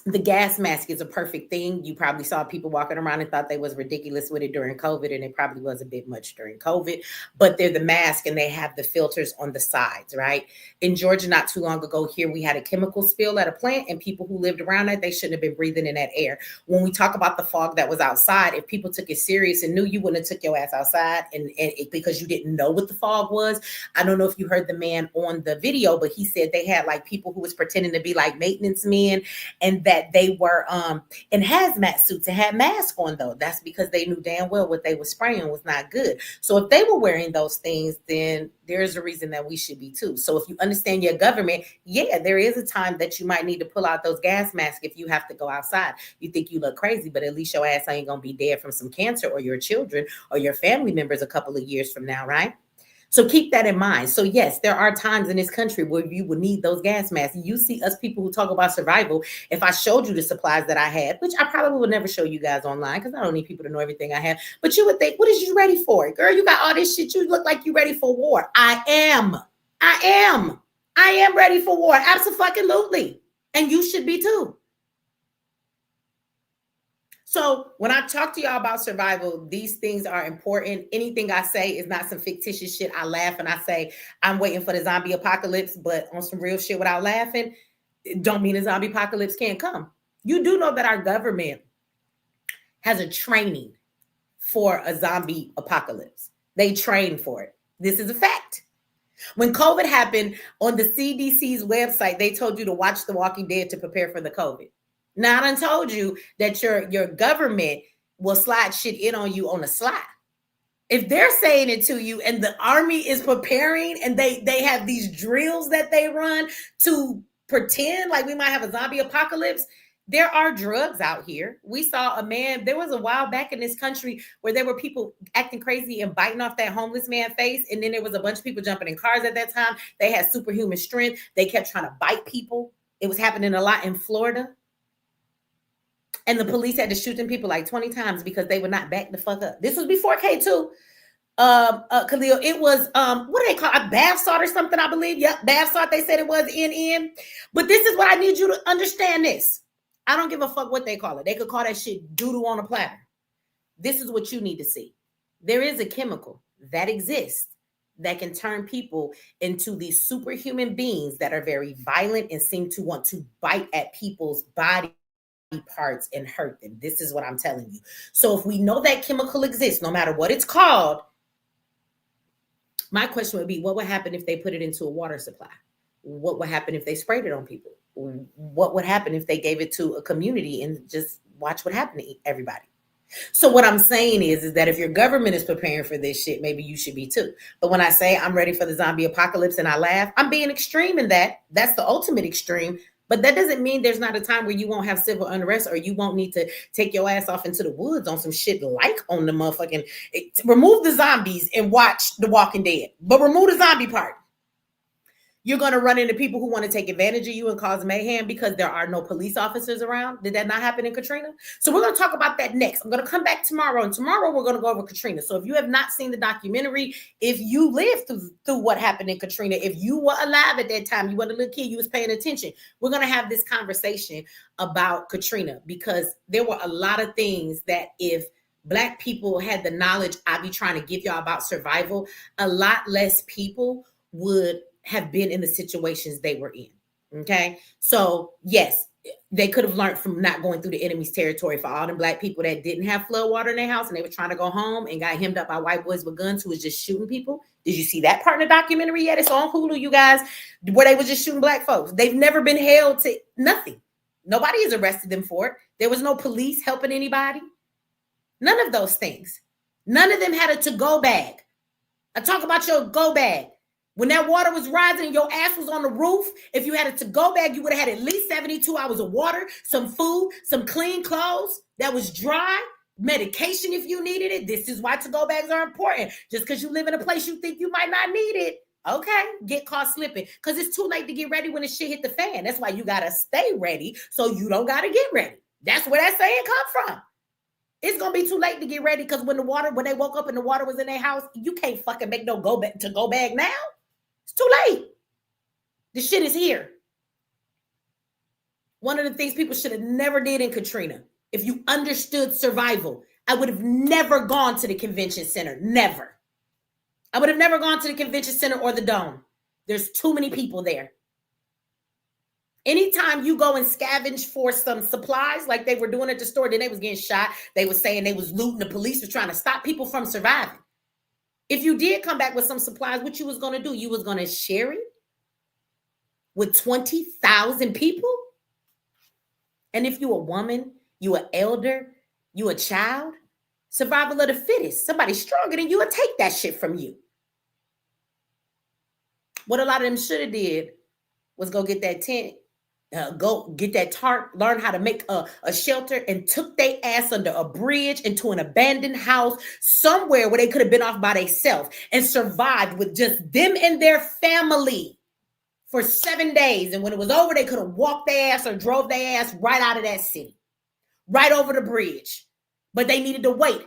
The gas mask is a perfect thing. You probably saw people walking around and thought they was ridiculous with it during COVID, and it probably was a bit much during COVID, but they're the mask and they have the filters on the sides, right? In Georgia, not too long ago here, we had a chemical spill at a plant and people who lived around it, they shouldn't have been breathing in that air. When we talk about the fog that was outside, if people took it serious and knew, you wouldn't have took your ass outside and because you didn't know what the fog was. I don't know if you heard the man on the video, but he said they had like people who was pretending to be like maintenance men and that they were in hazmat suits and had masks on, though. That's because they knew damn well what they were spraying was not good. So if they were wearing those things, then there's a reason that we should be too. So if you understand your government, yeah, there is a time that you might need to pull out those gas masks if you have to go outside. You think you look crazy, but at least your ass ain't gonna be dead from some cancer, or your children or your family members a couple of years from now, right? So keep that in mind. So yes, there are times in this country where you will need those gas masks. You see us people who talk about survival. If I showed you the supplies that I had, which I probably would never show you guys online because I don't need people to know everything I have, but you would think, what is you ready for? Girl, you got all this shit. You look like you ready for war. I am ready for war. Absolutely. And you should be too. So when I talk to y'all about survival, these things are important. Anything I say is not some fictitious shit. I laugh and I say, I'm waiting for the zombie apocalypse, but on some real shit without laughing, it don't mean a zombie apocalypse can't come. You do know that our government has a training for a zombie apocalypse. They train for it. This is a fact. When COVID happened, on the CDC's website, they told you to watch The Walking Dead to prepare for the COVID. Now, I done told you that your government will slide shit in on you on the slide. If they're saying it to you and the army is preparing and they have these drills that they run to pretend like we might have a zombie apocalypse, there are drugs out here. We saw a man, there was a while back in this country where there were people acting crazy and biting off that homeless man's face. And then there was a bunch of people jumping in cars at that time. They had superhuman strength. They kept trying to bite people. It was happening a lot in Florida. And the police had to shoot them people like 20 times because they would not back the fuck up. This was before K2. Khalil, it was, what do they call it? Bath salt or something, I believe. Yep, bath salt, they said it was NN. But this is what I need you to understand this. I don't give a fuck what they call it. They could call that shit doo-doo on a platter. This is what you need to see. There is a chemical that exists that can turn people into these superhuman beings that are very violent and seem to want to bite at people's body parts and hurt them. This is what I'm telling you. So if we know that chemical exists, no matter what it's called, My question would be, what would happen if they put it into a water supply? What would happen if they sprayed it on people? What would happen if they gave it to a community and just watch what happened to everybody? So what I'm saying is that if your government is preparing for this shit, maybe you should be too. But when I say I'm ready for the zombie apocalypse and I laugh, I'm being extreme in that. That's the ultimate extreme. But that doesn't mean there's not a time where you won't have civil unrest or you won't need to take your ass off into the woods on some shit like on the motherfucking remove the zombies and watch The Walking Dead. But remove the zombie part. You're going to run into people who want to take advantage of you and cause mayhem because there are no police officers around. Did that not happen in Katrina? So we're going to talk about that next. I'm going to come back tomorrow, and tomorrow we're going to go over Katrina. So if you have not seen the documentary, if you lived through what happened in Katrina, if you were alive at that time, you were a little kid, you was paying attention, we're going to have this conversation about Katrina because there were a lot of things that if Black people had the knowledge I be trying to give y'all about survival, a lot less people would have been in the situations they were in. Okay. So yes, they could have learned from not going through the enemy's territory. For all the Black people that didn't have flood water in their house and they were trying to go home and got hemmed up by white boys with guns who was just shooting people. Did you see that part in the documentary yet? It's on Hulu, you guys, where they were just shooting Black folks. They've never been held to nothing. Nobody has arrested them for it. There was no police helping anybody. None of those things. None of them had a to-go bag. I talk about your go bag. When that water was rising and your ass was on the roof, if you had a to-go bag, you would have had at least 72 hours of water, some food, some clean clothes that was dry, medication if you needed it. This is why to-go bags are important. Just because you live in a place you think you might not need it, okay, get caught slipping. Because it's too late to get ready when the shit hit the fan. That's why you got to stay ready so you don't got to get ready. That's where that saying come from. It's going to be too late to get ready because when they woke up and the water was in their house, you can't fucking make no to-go bag now. It's too late. The shit is here. One of the things people should have never did in Katrina, if you understood survival, I would have never gone to the convention center. Never. I would have never gone to the convention center or the Dome. There's too many people there. Anytime you go and scavenge for some supplies like they were doing at the store, then they was getting shot. They was saying they was looting. The police was trying to stop people from surviving. If you did come back with some supplies, what you was going to do? You was going to share it with 20,000 people? And if you a woman, you an elder, you a child, survival of the fittest, somebody stronger than you will take that shit from you. What a lot of them should have did was go get that tent, go get that tarp, learn how to make a shelter, and took their ass under a bridge into an abandoned house somewhere where they could have been off by themselves and survived with just them and their family for 7 days. And when it was over, they could have walked their ass or drove their ass right out of that city, right over the bridge. But they needed to wait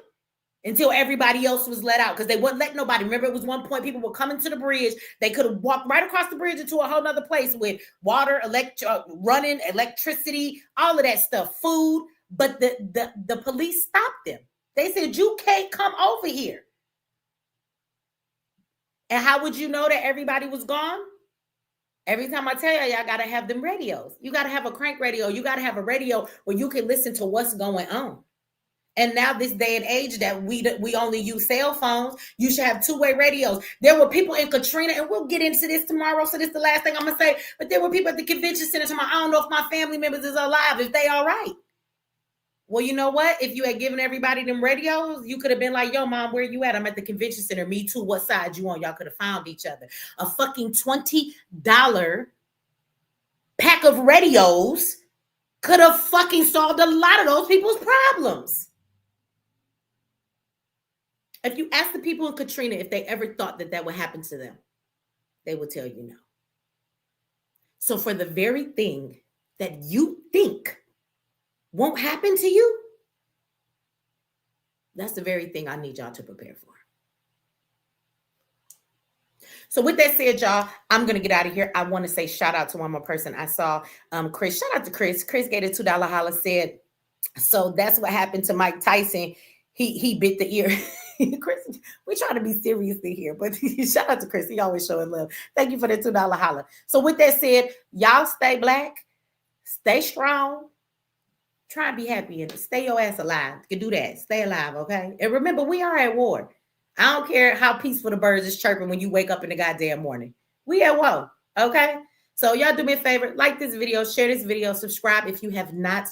until everybody else was let out because they wouldn't let nobody. Remember, it was one point people were coming to the bridge. They could have walked right across the bridge into a whole nother place with water, running, electricity, all of that stuff, food. But the police stopped them. They said, you can't come over here. And how would you know that everybody was gone? Every time I tell y'all got to have them radios. You got to have a crank radio. You got to have a radio where you can listen to what's going on. And now this day and age that we only use cell phones, you should have two-way radios. There were people in Katrina, and we'll get into this tomorrow, so this is the last thing I'm going to say, but there were people at the convention center saying, I don't know if my family members is alive, if they all right. Well, you know what? If you had given everybody them radios, you could have been like, yo, mom, where you at? I'm at the convention center. Me too. What side you on? Y'all could have found each other. A fucking $20 pack of radios could have fucking solved a lot of those people's problems. If you ask the people in Katrina if they ever thought that would happen to them, they will tell you no. So for the very thing that you think won't happen to you, that's the very thing I need y'all to prepare for. So with that said, y'all, I'm going to get out of here. I want to say shout out to one more person. I saw Chris. Shout out to Chris. Chris gave a $2 holla, said, so that's what happened to Mike Tyson. He bit the ear. Chris, we try to be seriously here, but shout out to Chris. He always showing love. Thank you for the $2 holla. So with that said, y'all stay Black, stay strong, try and be happy, and stay your ass alive. You can do that. Stay alive, okay? And remember, we are at war. I don't care how peaceful the birds is chirping when you wake up in the goddamn morning. We at woe, okay? So y'all do me a favor, like this video, share this video, subscribe if you have not.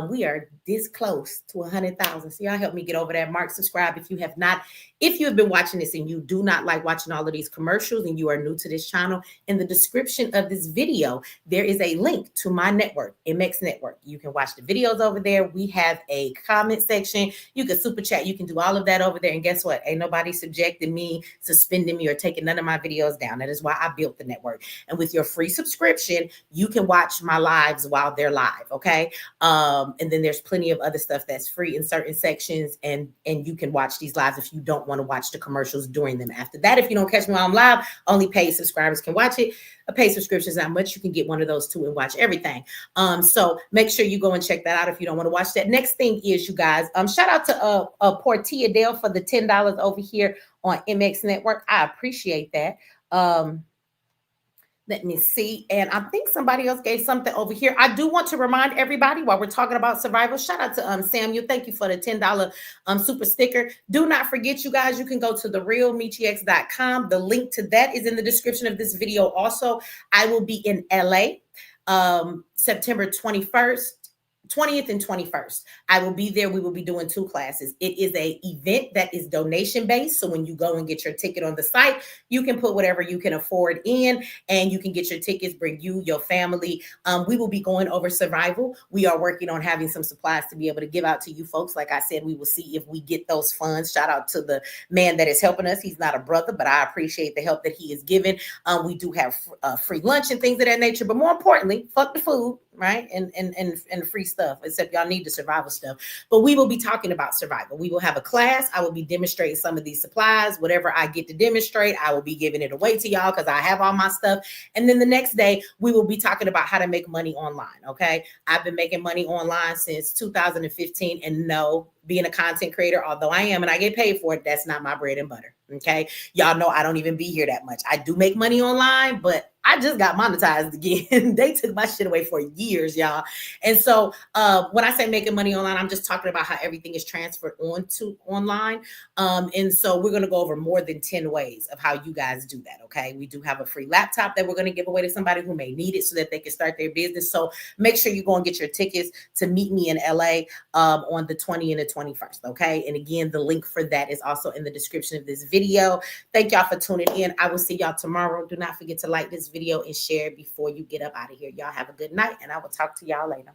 We are this close to 100,000. So y'all help me get over that mark. Subscribe if you have not. If you have been watching this and you do not like watching all of these commercials and you are new to this channel, in the description of this video, there is a link to my network, MX Network. You can watch the videos over there. We have a comment section. You can super chat. You can do all of that over there. And guess what? Ain't nobody subjecting me, suspending me, or taking none of my videos down. That is why I built the network. And with your free subscription, you can watch my lives while they're live, okay? And then there's plenty of other stuff that's free in certain sections, and you can watch these lives if you don't want to watch the commercials during them. After that, if you don't catch me while I'm live, only paid subscribers can watch it. A paid subscription is not much. You can get one of those too and watch everything. So make sure you go and check that out if you don't want to watch that. Next thing is, you guys, shout out to Portia Dale for the $10 over here on MX Network. I appreciate that. Let me see. And I think somebody else gave something over here. I do want to remind everybody while we're talking about survival, shout out to Samuel. Thank you for the $10 super sticker. Do not forget, you guys, you can go to therealmeechiex.com. The link to that is in the description of this video. Also, I will be in LA September 21st. 20th and 21st. I will be there. We will be doing 2 classes. It is an event that is donation based. So when you go and get your ticket on the site, you can put whatever you can afford in, and you can get your tickets, bring you, your family. We will be going over survival. We are working on having some supplies to be able to give out to you folks. Like I said, we will see if we get those funds. Shout out to the man that is helping us. He's not a brother, but I appreciate the help that he is giving. We do have free lunch and things of that nature, but more importantly, fuck the food, right? And free stuff, except y'all need the survival stuff. But we will be talking about survival. We will have a class. I will be demonstrating some of these supplies. Whatever I get to demonstrate, I will be giving it away to y'all because I have all my stuff. And then the next day, we will be talking about how to make money online, okay? I've been making money online since 2015, and no, being a content creator, although I am and I get paid for it, that's not my bread and butter, okay? Y'all know I don't even be here that much. I do make money online, but I just got monetized again. They took my shit away for years, y'all. And so when I say making money online, I'm just talking about how everything is transferred onto online. And so we're going to go over more than 10 ways of how you guys do that, okay? We do have a free laptop that we're going to give away to somebody who may need it so that they can start their business. So make sure you go and get your tickets to meet me in LA on the 20th and the 21st, okay? And again, the link for that is also in the description of this video. Thank y'all for tuning in. I will see y'all tomorrow. Do not forget to like this video and share before you get up out of here. Y'all have a good night, and I will talk to y'all later.